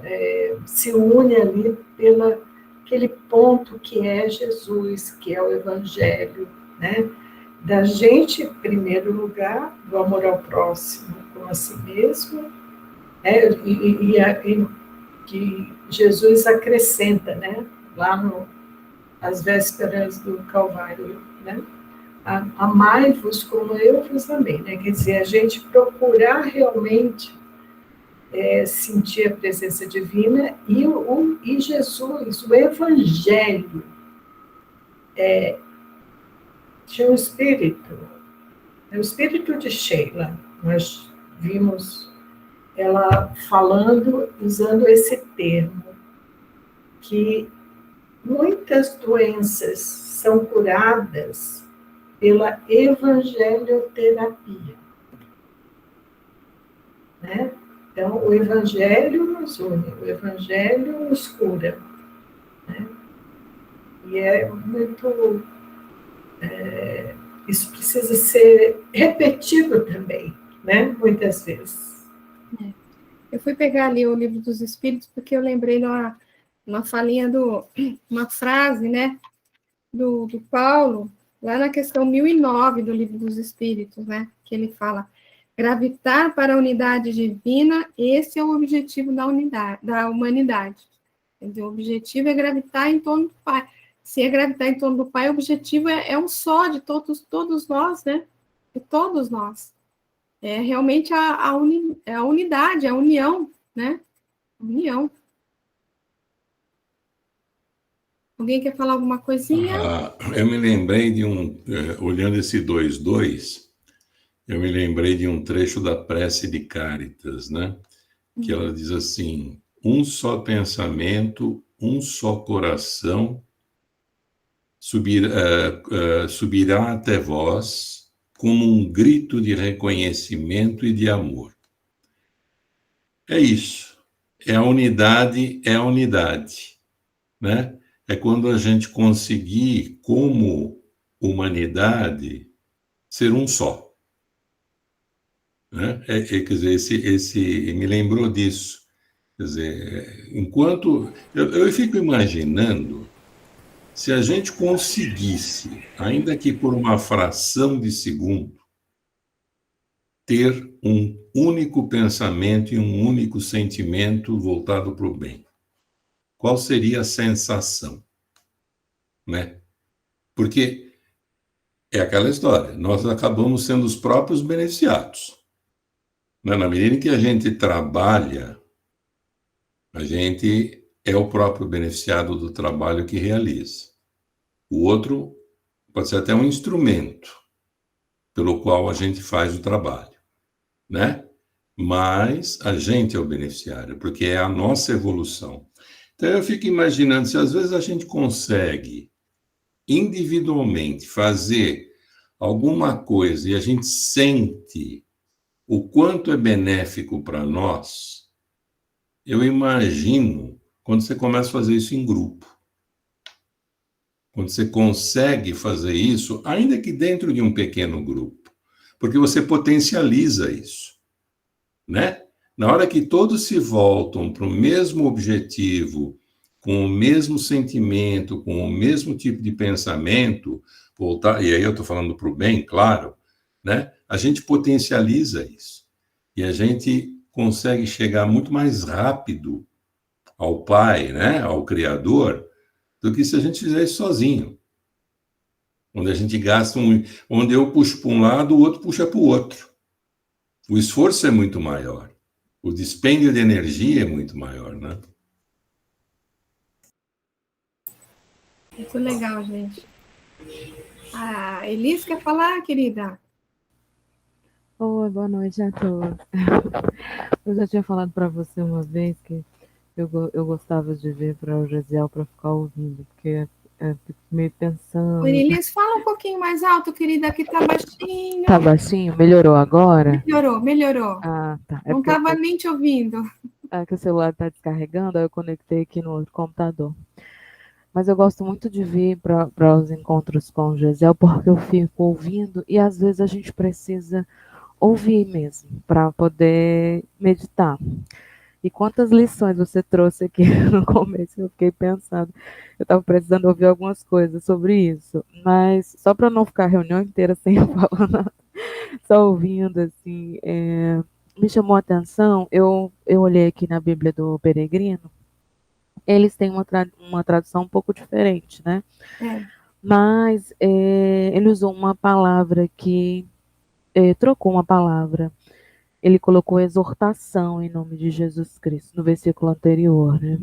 se une ali pelo aquele ponto que é Jesus, que é o Evangelho, né? Da gente, em primeiro lugar, do amor ao próximo como a si mesmo, né? E que Jesus acrescenta, né? Lá às vésperas do Calvário, né? Amai-vos como eu vos amei, né? Quer dizer, a gente procurar realmente sentir a presença divina e Jesus, o Evangelho, tinha um espírito, o espírito de Sheila. Nós vimos ela falando, usando esse termo, que muitas doenças são curadas pela evangelioterapia, né? Então, o evangelho nos une, o evangelho nos cura, né? E é muito... isso precisa ser repetido também, né? Muitas vezes. Eu fui pegar ali o Livro dos Espíritos, porque eu lembrei uma falinha uma frase, né? Do Paulo, lá na questão 1009 do Livro dos Espíritos, né? Que ele fala: gravitar para a unidade divina, esse é o objetivo da humanidade. Entendeu? O objetivo é gravitar em torno do Pai. Se é gravitar em torno do Pai, o objetivo é um só de todos nós, né? De todos nós. É realmente a unidade, a união, né? União. Alguém quer falar alguma coisinha? Eu me lembrei olhando esse 2.2, eu me lembrei de um trecho da prece de Cáritas, né? Que ela diz assim: um só pensamento, um só coração subirá até vós como um grito de reconhecimento e de amor. É isso. É a unidade, né? É quando a gente conseguir, como humanidade, ser um só. Né? Quer dizer, me lembrou disso. Quer dizer, enquanto... Eu fico imaginando se a gente conseguisse, ainda que por uma fração de segundo, ter um único pensamento e um único sentimento voltado para o bem. Qual seria a sensação? Né? Porque é aquela história, nós acabamos sendo os próprios beneficiados. Na medida em que a gente trabalha, a gente é o próprio beneficiado do trabalho que realiza. O outro pode ser até um instrumento pelo qual a gente faz o trabalho, né? Mas a gente é o beneficiário, porque é a nossa evolução. Então, eu fico imaginando, se às vezes a gente consegue individualmente fazer alguma coisa e a gente sente o quanto é benéfico para nós, eu imagino quando você começa a fazer isso em grupo. Quando você consegue fazer isso, ainda que dentro de um pequeno grupo, porque você potencializa isso, né? Na hora que todos se voltam para o mesmo objetivo, com o mesmo sentimento, com o mesmo tipo de pensamento, voltar, e aí eu estou falando para o bem, claro, né? A gente potencializa isso. E a gente consegue chegar muito mais rápido ao Pai, né? Ao Criador, do que se a gente fizer isso sozinho. Onde a gente gasta onde eu puxo para um lado, o outro puxa para o outro. O esforço é muito maior. O dispêndio de energia é muito maior, né? Muito legal, gente. A Elis quer falar, querida? Oi, boa noite a todos. Eu já tinha falado para você uma vez que eu gostava de vir para o Gesiel para ficar ouvindo, porque fico meio pensando. Elis, fala um pouquinho mais alto, querida, que tá baixinho. Tá baixinho? Melhorou agora? Melhorou. Ah, tá. Não estava nem te ouvindo. É que o celular está descarregando, aí eu conectei aqui no outro computador. Mas eu gosto muito de vir para os encontros com o Gesiel, porque eu fico ouvindo e às vezes a gente precisa ouvir mesmo, para poder meditar. E quantas lições você trouxe aqui no começo, eu fiquei pensando, eu estava precisando ouvir algumas coisas sobre isso, mas só para não ficar a reunião inteira sem falar nada, só ouvindo, assim, me chamou a atenção, eu olhei aqui na Bíblia do Peregrino, eles têm uma tradução um pouco diferente, né? Mas ele usou uma palavra que trocou uma palavra. Ele colocou exortação em nome de Jesus Cristo, no versículo anterior, né?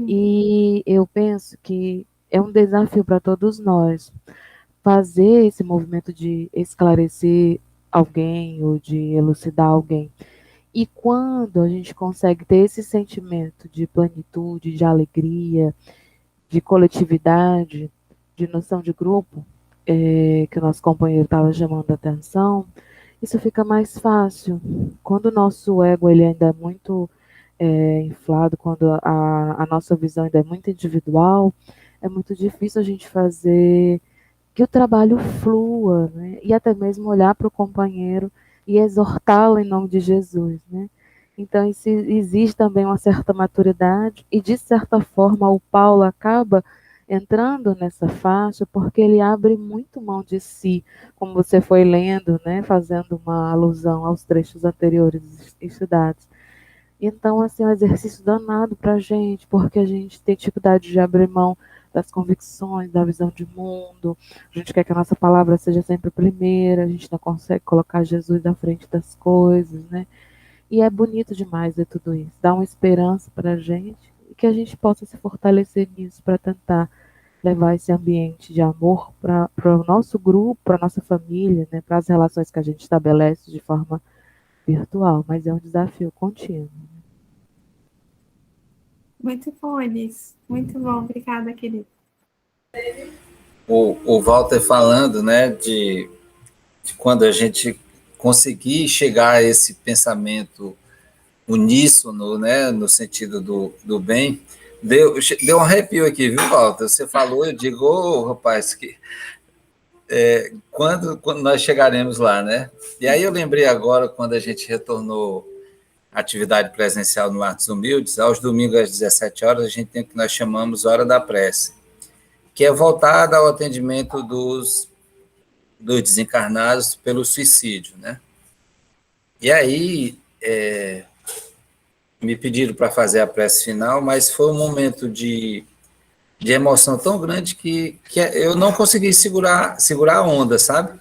E eu penso que é um desafio para todos nós fazer esse movimento de esclarecer alguém ou de elucidar alguém. E quando a gente consegue ter esse sentimento de plenitude, de alegria, de coletividade, de noção de grupo, que o nosso companheiro estava chamando a atenção, isso fica mais fácil. Quando o nosso ego ele ainda é muito inflado, quando a nossa visão ainda é muito individual, é muito difícil a gente fazer que o trabalho flua, né? E até mesmo olhar para o companheiro e exortá-lo em nome de Jesus, né? Então, existe também uma certa maturidade e, de certa forma, o Paulo acaba entrando nessa faixa porque ele abre muito mão de si, como você foi lendo, né? Fazendo uma alusão aos trechos anteriores estudados. Então, assim, é um exercício danado para a gente, porque a gente tem dificuldade de abrir mão das convicções, da visão de mundo, a gente quer que a nossa palavra seja sempre a primeira, a gente não consegue colocar Jesus à frente das coisas, né? E é bonito demais ver tudo isso, dá uma esperança para a gente, e que a gente possa se fortalecer nisso, para tentar levar esse ambiente de amor para o nosso grupo, para a nossa família, né? Para as relações que a gente estabelece de forma virtual, mas é um desafio contínuo. Muito bom, Elis. Muito bom. Obrigada, querido. O Walter falando, né, de quando a gente conseguir chegar a esse pensamento uníssono, né, no sentido do bem, deu um arrepio aqui, viu, Walter? Você falou, eu digo, rapaz, que quando nós chegaremos lá, né? E aí eu lembrei agora, quando a gente retornou atividade presencial no Lar dos Humildes, aos domingos às 17 horas, a gente tem o que nós chamamos Hora da Prece, que é voltada ao atendimento dos desencarnados pelo suicídio, né? E aí, me pediram para fazer a prece final, mas foi um momento de emoção tão grande que eu não consegui segurar a onda, sabe?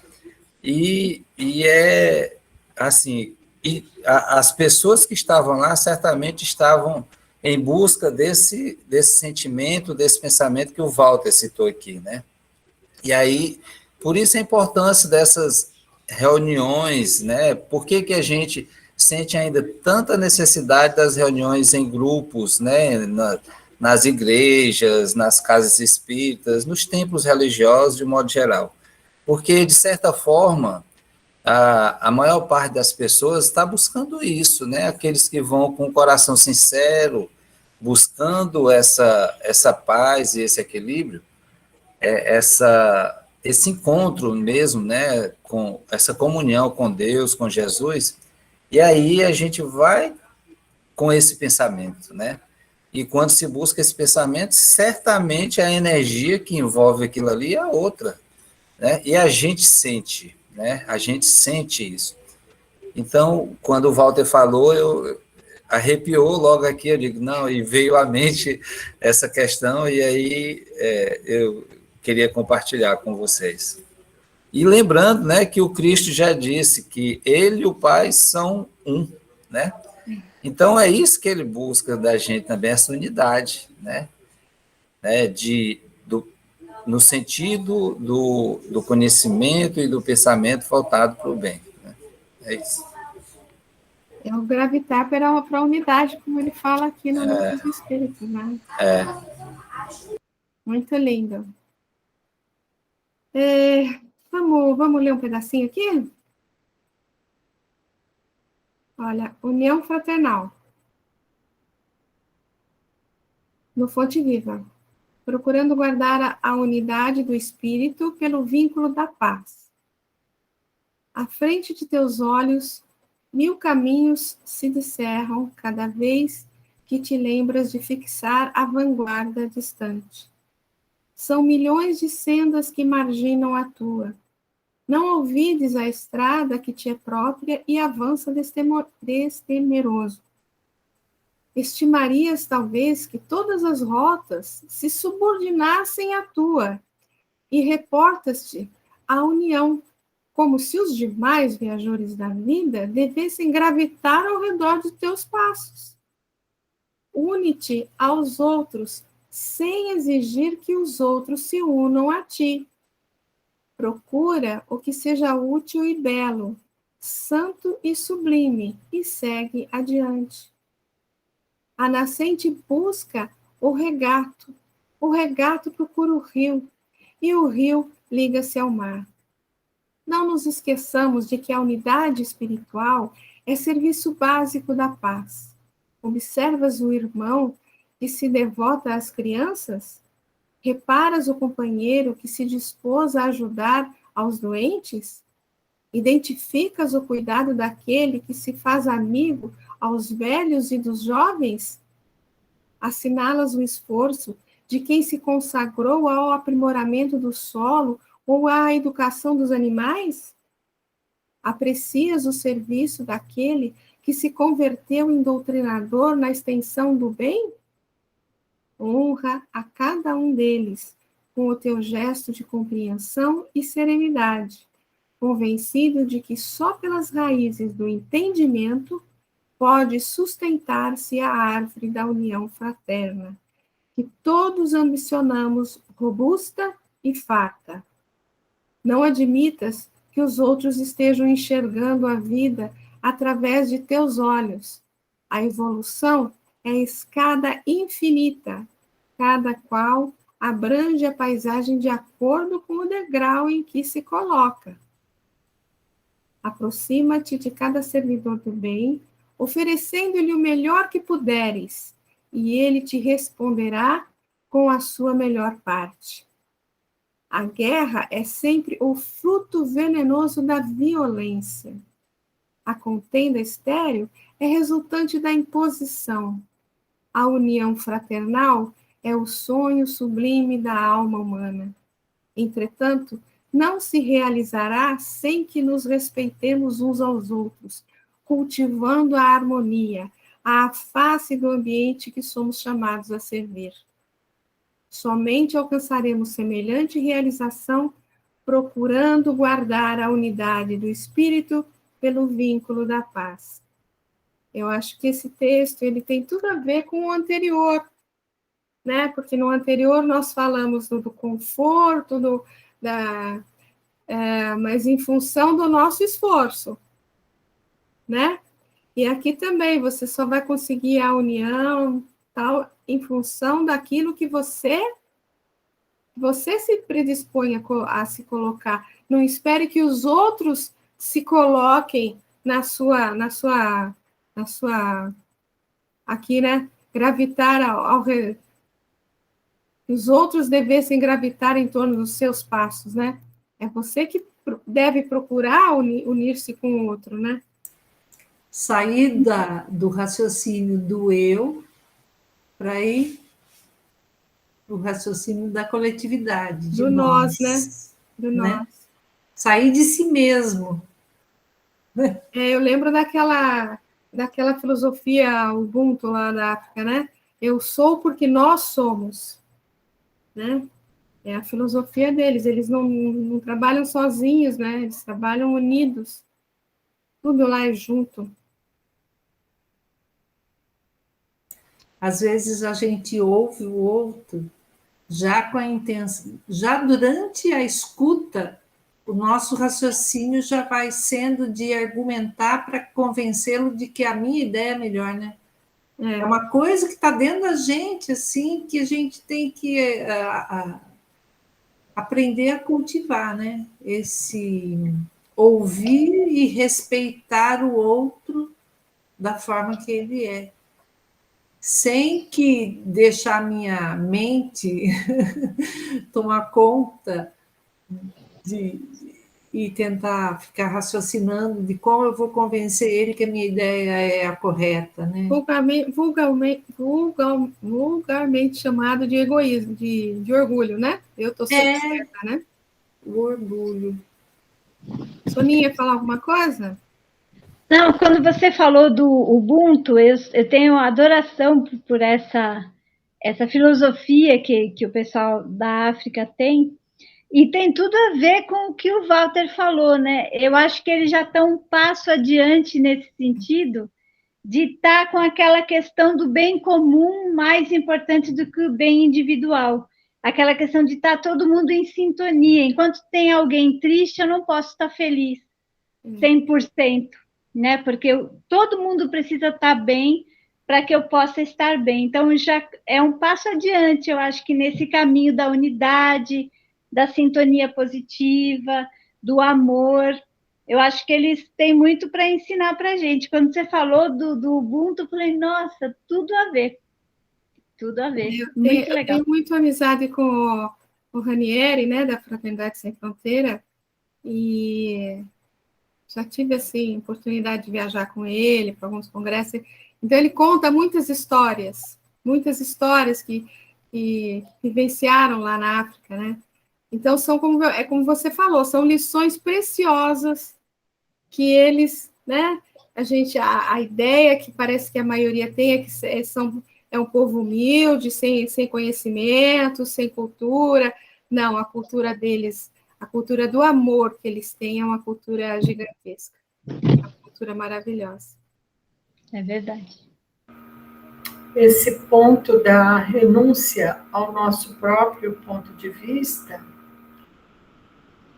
E é assim... E as pessoas que estavam lá certamente estavam em busca desse sentimento, desse pensamento que o Walter citou aqui, né? E aí, por isso a importância dessas reuniões, né? Por que a gente sente ainda tanta necessidade das reuniões em grupos, né? Nas igrejas, nas casas espíritas, nos templos religiosos, de modo geral? Porque, de certa forma, a maior parte das pessoas está buscando isso, né? Aqueles que vão com o coração sincero, buscando essa paz e esse equilíbrio, esse encontro mesmo, né? Com essa comunhão com Deus, com Jesus, e aí a gente vai com esse pensamento, né? E quando se busca esse pensamento, certamente a energia que envolve aquilo ali é outra, né? E a gente sente, né? A gente sente isso. Então, quando o Walter falou, eu arrepiou logo aqui, eu digo, não, e veio à mente essa questão, e aí eu queria compartilhar com vocês. E lembrando, né, que o Cristo já disse que ele e o Pai são um, né? Então, é isso que ele busca da gente também, essa unidade, né? No sentido do conhecimento e do pensamento voltado para o bem. Né? É isso. É o gravitar para a unidade, como ele fala aqui no Livro dos Espíritos, né? Muito lindo. Vamos ler um pedacinho aqui? Olha, união fraternal. No Fonte Viva. Procurando guardar a unidade do espírito pelo vínculo da paz. À frente de teus olhos, 1000 caminhos se descerram cada vez que te lembras de fixar a vanguarda distante. São milhões de sendas que marginam a tua. Não ouvides a estrada que te é própria e avança destemeroso. Estimarias, talvez, que todas as rotas se subordinassem à tua, e reportas-te à união, como se os demais viajores da vida devessem gravitar ao redor de teus passos. Une-te aos outros, sem exigir que os outros se unam a ti. Procura o que seja útil e belo, santo e sublime, e segue adiante. A nascente busca o regato procura o rio, e o rio liga-se ao mar. Não nos esqueçamos de que a unidade espiritual é serviço básico da paz. Observas o irmão que se devota às crianças? Reparas o companheiro que se dispôs a ajudar aos doentes? Identificas o cuidado daquele que se faz amigo aos velhos e dos jovens? Assinalas o esforço de quem se consagrou ao aprimoramento do solo ou à educação dos animais? Aprecias o serviço daquele que se converteu em doutrinador na extensão do bem? Honra a cada um deles com o teu gesto de compreensão e serenidade, convencido de que só pelas raízes do entendimento pode sustentar-se a árvore da união fraterna, que todos ambicionamos robusta e farta. Não admitas que os outros estejam enxergando a vida através de teus olhos. A evolução é escada infinita, cada qual abrange a paisagem de acordo com o degrau em que se coloca. Aproxima-te de cada servidor do bem, oferecendo-lhe o melhor que puderes, e ele te responderá com a sua melhor parte. A guerra é sempre o fruto venenoso da violência. A contenda estéril é resultante da imposição. A união fraternal é o sonho sublime da alma humana. Entretanto, não se realizará sem que nos respeitemos uns aos outros, cultivando a harmonia, à face do ambiente que somos chamados a servir. Somente alcançaremos semelhante realização procurando guardar a unidade do espírito pelo vínculo da paz. Eu acho que esse texto ele tem tudo a ver com o anterior, né? Porque no anterior nós falamos do conforto, mas em função do nosso esforço, né? E aqui também você só vai conseguir a união tal em função daquilo que você se predispõe a se colocar. Não espere que os outros se coloquem na sua aqui, né? Gravitar os outros devessem gravitar em torno dos seus passos, né? É você que deve procurar unir-se com o outro, né? Sair do raciocínio do eu para ir o raciocínio da coletividade, de do nós, né? Do né? nós. Sair de si mesmo. Eu lembro daquela filosofia Ubuntu lá da África, né? Eu sou porque nós somos, né? É a filosofia deles. Eles não trabalham sozinhos, né? Eles trabalham unidos. Tudo lá é junto. Às vezes a gente ouve o outro já com a intenção, já durante a escuta, o nosso raciocínio já vai sendo de argumentar para convencê-lo de que a minha ideia é melhor, né? É uma coisa que está dentro da gente, assim, que a gente tem que aprender a cultivar, né? Esse ouvir e respeitar o outro da forma que ele é, sem que deixar minha mente tomar conta e tentar ficar raciocinando de como eu vou convencer ele que a minha ideia é a correta, né? Vulgarmente chamado de egoísmo, de orgulho, né? Eu estou sempre certa, né? O orgulho. Soninha, falar alguma coisa? Não, quando você falou do Ubuntu, eu tenho adoração por essa filosofia que o pessoal da África tem, e tem tudo a ver com o que o Walter falou, né? Eu acho que eles já estão um passo adiante nesse sentido, de estar com aquela questão do bem comum mais importante do que o bem individual. Aquela questão de estar todo mundo em sintonia. Enquanto tem alguém triste, eu não posso estar feliz 100%, né? Porque todo mundo precisa estar bem para que eu possa estar bem. Então, já é um passo adiante, eu acho que nesse caminho da unidade, da sintonia positiva, do amor. Eu acho que eles têm muito para ensinar para a gente. Quando você falou do Ubuntu, eu falei, nossa, tudo a ver. Tudo a ver. Muito legal. Eu tenho muito amizade com o Ranieri, né, da Fraternidade Sem Fronteira, e já tive, assim, oportunidade de viajar com ele para alguns congressos. Então, ele conta muitas histórias que vivenciaram lá na África, né? Então, como você falou, são lições preciosas que eles, né? A ideia que parece que a maioria tem é que é um povo humilde, sem conhecimento, sem cultura. Não, a cultura deles, a cultura do amor que eles têm é uma cultura gigantesca, uma cultura maravilhosa. É verdade. Esse ponto da renúncia ao nosso próprio ponto de vista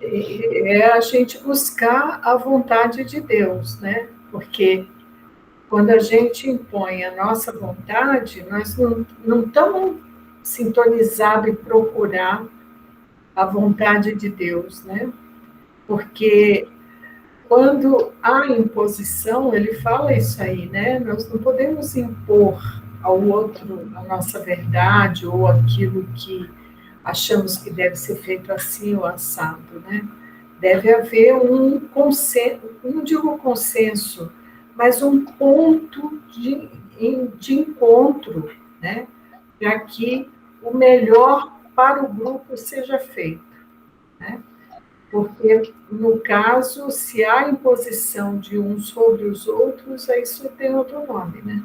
é a gente buscar a vontade de Deus, né? Porque quando a gente impõe a nossa vontade, nós não estamos sintonizados em procurar a vontade de Deus, né? Porque quando há imposição, ele fala isso aí, né? Nós não podemos impor ao outro a nossa verdade ou aquilo que achamos que deve ser feito assim ou assado, né? Deve haver um consenso, não digo consenso, mas um ponto de encontro, né? Para que o melhor para o grupo seja feito, né? Porque, no caso, se há imposição de uns sobre os outros, aí isso tem outro nome, né?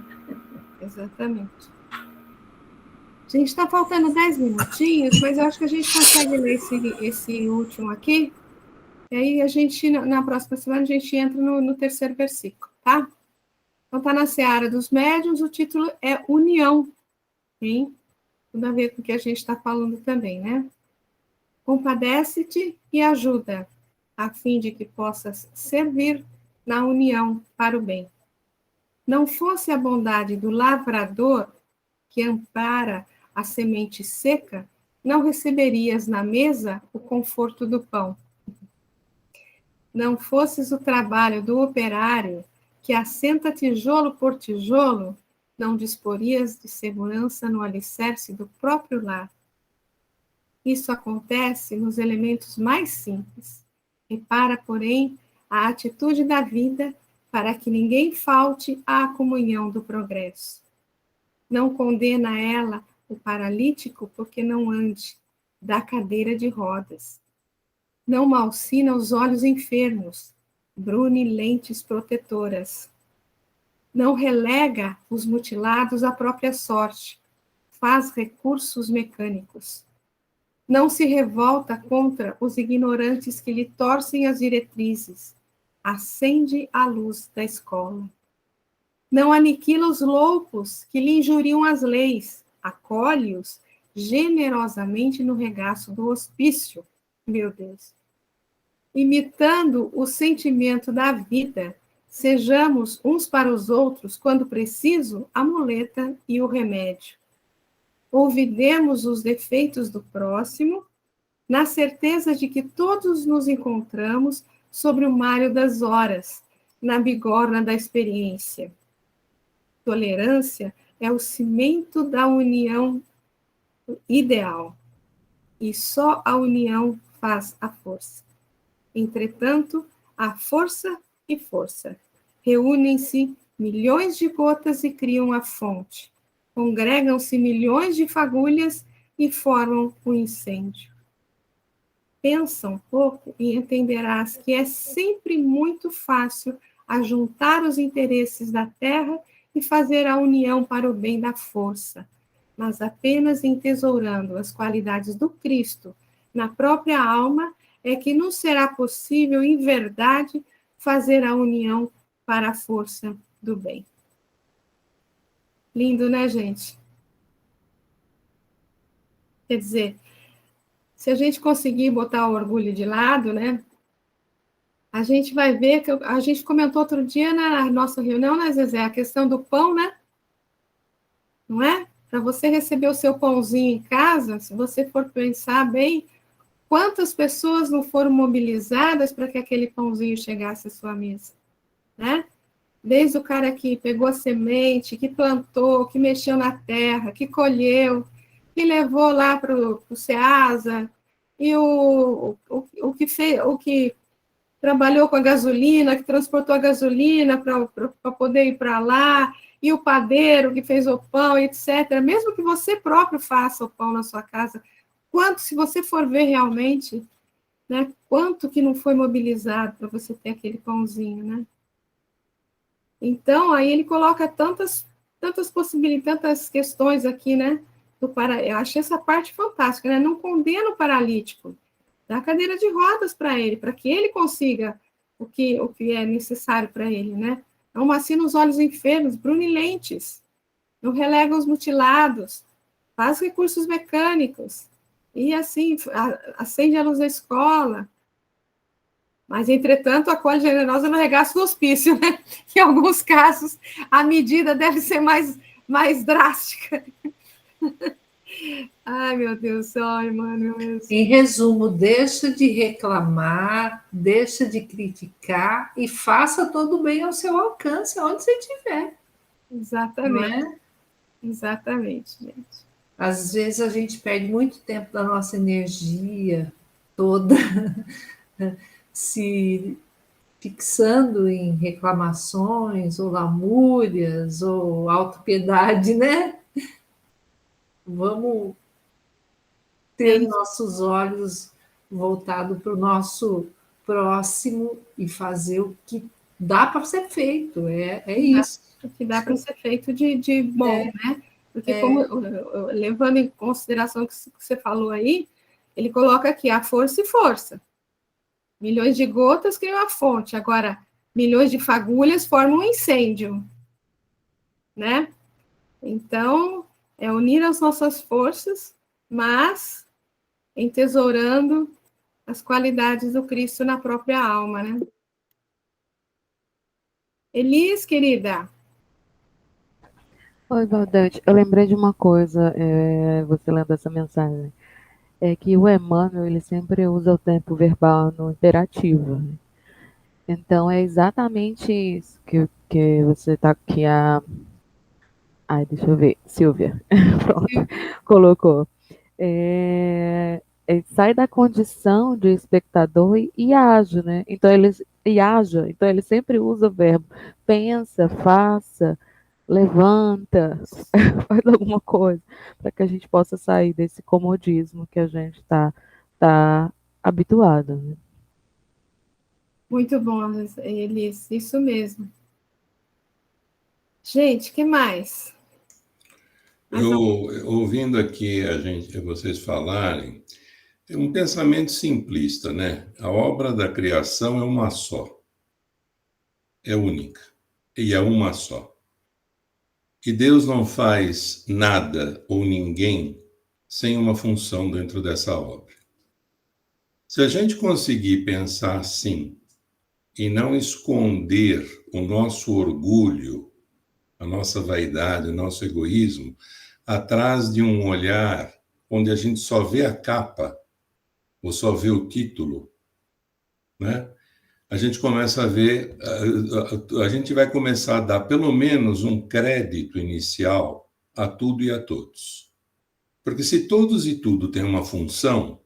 Exatamente. Gente, está faltando 10 minutinhos, mas eu acho que a gente consegue ler esse último aqui. E aí, na próxima semana, a gente entra no terceiro versículo, tá? Então, está na Seara dos Médiuns, o título é União, hein? Tudo a ver com o que a gente está falando também, né? Compadece-te e ajuda, a fim de que possas servir na união para o bem. Não fosse a bondade do lavrador que ampara a semente seca, não receberias na mesa o conforto do pão. não fosses o trabalho do operário que assenta tijolo por tijolo, não disporias de segurança no alicerce do próprio lar. Isso acontece nos elementos mais simples. Repara, porém, a atitude da vida para que ninguém falte à comunhão do progresso. Não condena ela o paralítico porque não ande da cadeira de rodas. Não malsina os olhos enfermos, brune lentes protetoras. Não relega os mutilados à própria sorte, faz recursos mecânicos. Não se revolta contra os ignorantes que lhe torcem as diretrizes, acende a luz da escola. Não aniquila os loucos que lhe injuriam as leis, acolhe-os generosamente no regaço do hospício, meu Deus. Imitando o sentimento da vida, sejamos uns para os outros, quando preciso, a muleta e o remédio. Ouvidemos os defeitos do próximo, na certeza de que todos nos encontramos sobre o malho das horas, na bigorna da experiência. Tolerância é o cimento da união ideal, e só a união faz a força. Entretanto, há força e força. Reúnem-se milhões de gotas e criam a fonte. Congregam-se milhões de fagulhas e formam um incêndio. Pensa um pouco e entenderás que é sempre muito fácil ajuntar os interesses da terra e fazer a união para o bem da força, mas apenas entesourando as qualidades do Cristo na própria alma é que nos será possível, em verdade, fazer a união para a força do bem. Lindo, né, gente? Quer dizer, se a gente conseguir botar o orgulho de lado, né, a gente vai ver que a gente comentou outro dia na nossa reunião, né, Zezé, a questão do pão, né? Não é? Para você receber o seu pãozinho em casa, se você for pensar bem, quantas pessoas não foram mobilizadas para que aquele pãozinho chegasse à sua mesa, né? Desde o cara que pegou a semente, que plantou, que mexeu na terra, que colheu, que levou lá para o Ceasa, e o que fez, o que trabalhou com a gasolina, que transportou a gasolina para poder ir para lá, e o padeiro que fez o pão, etc. Mesmo que você próprio faça o pão na sua casa, quanto, se você for ver realmente, né, quanto que não foi mobilizado para você ter aquele pãozinho, né? Então, aí ele coloca tantas possibilidades, tantas questões aqui, né? Eu achei essa parte fantástica, né? Não condena o paralítico, dá cadeira de rodas para ele, para que ele consiga o que é necessário para ele, né? Não macina os olhos enfermos, brunilentes, não relega os mutilados, faz recursos mecânicos, e assim, acende a luz da escola. Mas, entretanto, acolhe generosa no regaço do hospício, né? Em alguns casos, a medida deve ser mais drástica. Ai, meu Deus, ai, mano. Em resumo, deixa de reclamar, deixa de criticar e faça todo o bem ao seu alcance, onde você estiver. Exatamente. Não é? Exatamente, gente. Às vezes a gente perde muito tempo da nossa energia toda se fixando em reclamações, ou lamúrias, ou autopiedade, né? Vamos ter nossos olhos voltados para o nosso próximo e fazer o que dá para ser feito, é isso. O que dá para ser feito de bom, né? Porque, como, levando em consideração o que você falou aí, ele coloca aqui a força e força. Milhões de gotas criam a fonte, agora, milhões de fagulhas formam um incêndio, né? Então, é unir as nossas forças, mas entesourando as qualidades do Cristo na própria alma, né? Elis, querida. Oi, Valdete. Eu lembrei de uma coisa, você lendo essa mensagem, é que o Emmanuel, ele sempre usa o tempo verbal no imperativo, né? Então, é exatamente isso que você está aqui, ai, deixa eu ver, Silvia, pronto, colocou. Sai da condição de espectador e age, né? Então ele sempre usa o verbo pensa, faça, levanta, faz alguma coisa, para que a gente possa sair desse comodismo que a gente tá habituado, né? Muito bom, Elis, isso mesmo. Gente, que mais? Ouvindo aqui vocês falarem, é um pensamento simplista, né? A obra da criação é uma só, é única, e é uma só. E Deus não faz nada ou ninguém sem uma função dentro dessa obra. Se a gente conseguir pensar assim, e não esconder o nosso orgulho, a nossa vaidade, o nosso egoísmo, atrás de um olhar onde a gente só vê a capa, ou só vê o título, né? A gente começa a ver, a gente vai começar a dar pelo menos um crédito inicial a tudo e a todos. Porque se todos e tudo têm uma função,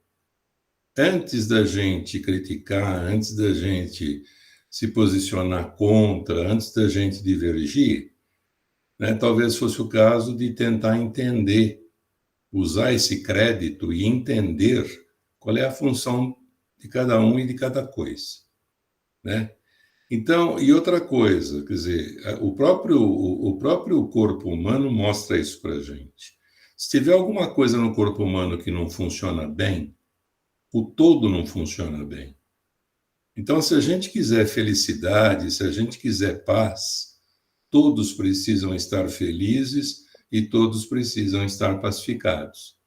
antes da gente criticar, antes da gente se posicionar contra, antes da gente divergir, né, talvez fosse o caso de tentar entender, usar esse crédito e entender qual é a função de cada um e de cada coisa, né? Então, e outra coisa, quer dizer, o próprio corpo humano mostra isso para a gente. Se tiver alguma coisa no corpo humano que não funciona bem, o todo não funciona bem. Então, se a gente quiser felicidade, se a gente quiser paz, todos precisam estar felizes e todos precisam estar pacificados.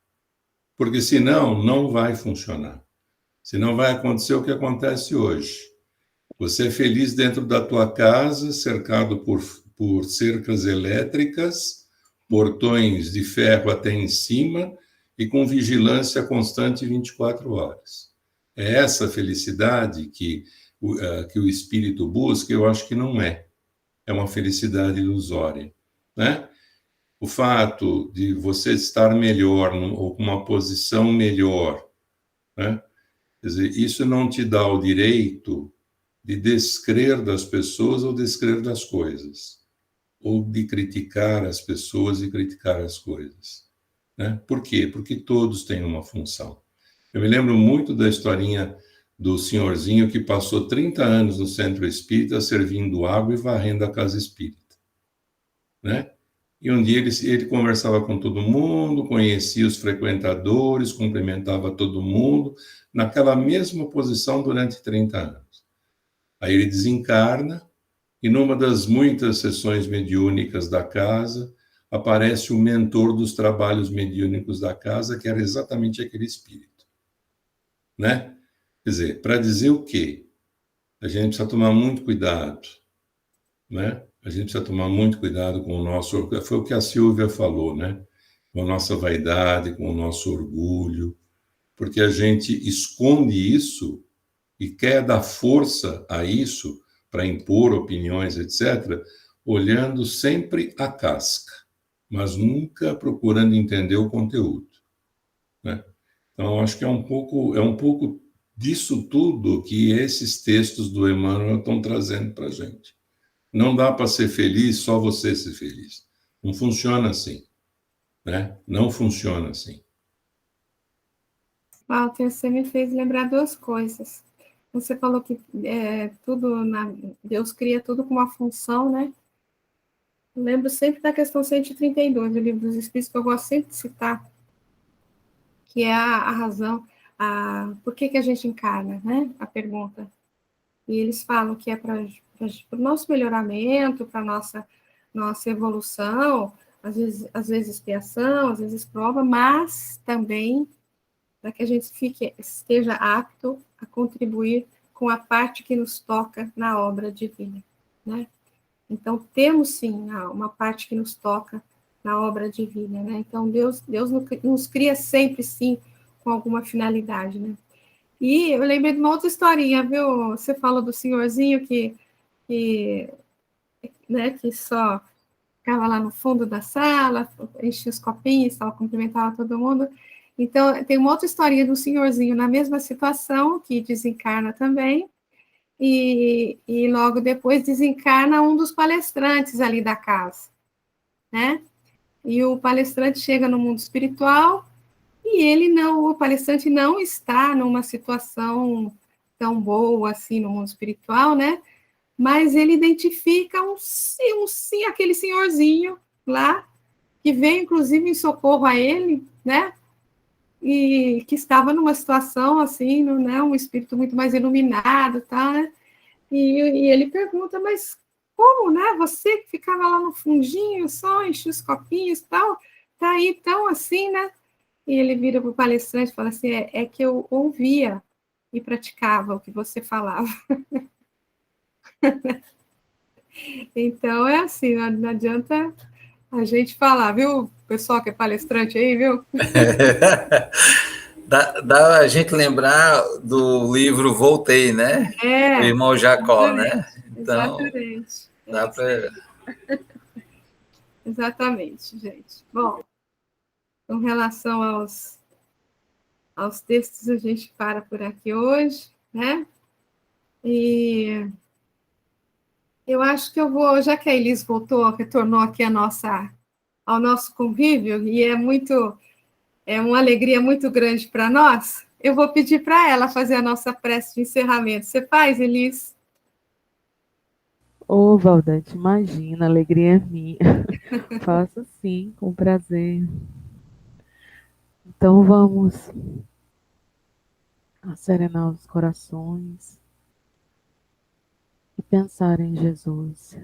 Porque senão, não vai funcionar. Senão vai acontecer o que acontece hoje. Você é feliz dentro da tua casa, cercado por cercas elétricas, portões de ferro até em cima e com vigilância constante 24 horas. É essa felicidade que o espírito busca? Eu acho que não é. É uma felicidade ilusória, né? O fato de você estar melhor ou com uma posição melhor, né? Quer dizer, isso não te dá o direito de descrer das pessoas ou descrer das coisas, ou de criticar as pessoas e criticar as coisas, né? Por quê? Porque todos têm uma função. Eu me lembro muito da historinha do senhorzinho que passou 30 anos no centro espírita servindo água e varrendo a casa espírita, né? E um dia ele conversava com todo mundo, conhecia os frequentadores, cumprimentava todo mundo, naquela mesma posição durante 30 anos. Aí ele desencarna, e numa das muitas sessões mediúnicas da casa, aparece o mentor dos trabalhos mediúnicos da casa, que era exatamente aquele espírito, né? Quer dizer, para dizer o quê? A gente precisa tomar muito cuidado, né? A gente precisa tomar muito cuidado com o nosso... Foi o que a Silvia falou, né? Com a nossa vaidade, com o nosso orgulho, porque a gente esconde isso e quer dar força a isso para impor opiniões, etc., olhando sempre a casca, mas nunca procurando entender o conteúdo, né? Então, acho que é um pouco disso tudo que esses textos do Emmanuel estão trazendo para a gente. Não dá para ser feliz só você ser feliz. Não funciona assim, né? Não funciona assim. Walter, você me fez lembrar duas coisas. Você falou que Deus cria tudo com uma função, né? Eu lembro sempre da questão 132 do Livro dos Espíritos, que eu gosto sempre de citar, que é a razão, por que a gente encarna, né? A pergunta. E eles falam que é para o nosso melhoramento, para a nossa evolução, às vezes expiação, às vezes prova, mas também para que a gente esteja apto a contribuir com a parte que nos toca na obra divina, né? Então, temos, sim, uma parte que nos toca na obra divina, né? Então, Deus nos cria sempre, sim, com alguma finalidade, né? E eu lembrei de uma outra historinha, viu? Você falou do senhorzinho né, que só ficava lá no fundo da sala, enchia os copinhos, tal, cumprimentava todo mundo. Então, tem uma outra historinha do senhorzinho na mesma situação, que desencarna também, e logo depois desencarna um dos palestrantes ali da casa, né? E o palestrante chega no mundo espiritual e o palestrante não está numa situação tão boa assim no mundo espiritual, né? Mas ele identifica aquele senhorzinho lá, que veio inclusive em socorro a ele, né? E que estava numa situação assim, né? Um espírito muito mais iluminado, tá? Né? E ele pergunta, mas como, né? Você que ficava lá no fundinho, só enchia os copinhos e tal, tá aí tão assim, né? E ele vira para o palestrante e fala assim, é que eu ouvia e praticava o que você falava. Então, é assim, não adianta a gente falar, viu? Pessoal que é palestrante aí, viu? Dá a gente lembrar do livro Voltei, né? Do irmão Jacó, né? Então, exatamente. dá para... Exatamente, gente. Bom, com relação aos textos, a gente para por aqui hoje, né? E eu acho que eu vou, já que a Elis voltou, retornou aqui ao nosso convívio, e é uma alegria muito grande para nós, eu vou pedir para ela fazer a nossa prece de encerramento. Você faz, Elis? Ô, Valdete, imagina, a alegria é minha. Faço sim, com prazer. Então vamos serenar os corações e pensar em Jesus.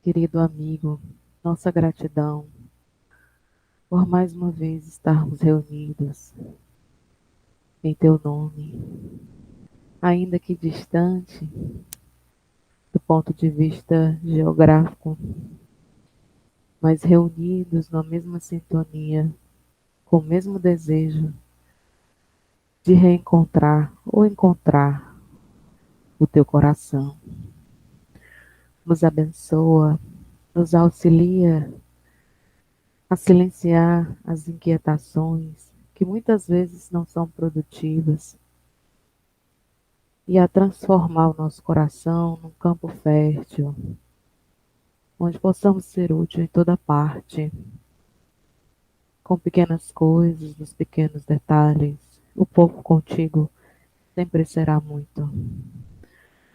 Querido amigo, nossa gratidão por mais uma vez estarmos reunidos em teu nome, ainda que distante do ponto de vista geográfico, mas reunidos na mesma sintonia, com o mesmo desejo de reencontrar ou encontrar o teu coração. Nos abençoa, nos auxilia a silenciar as inquietações que muitas vezes não são produtivas e a transformar o nosso coração num campo fértil, onde possamos ser úteis em toda parte, com pequenas coisas, nos pequenos detalhes. O pouco contigo sempre será muito.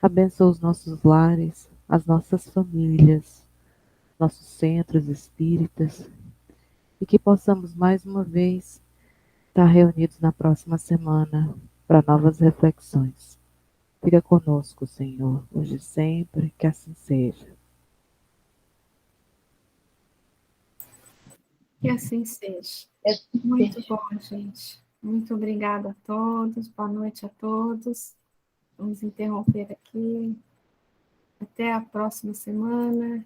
Abençoa os nossos lares, as nossas famílias, nossos centros espíritas, e que possamos mais uma vez estar reunidos na próxima semana para novas reflexões. Fica conosco, Senhor, hoje e sempre, que assim seja. Que assim seja. Muito bom, gente. Muito obrigada a todos. Boa noite a todos. Vamos interromper aqui. Até a próxima semana.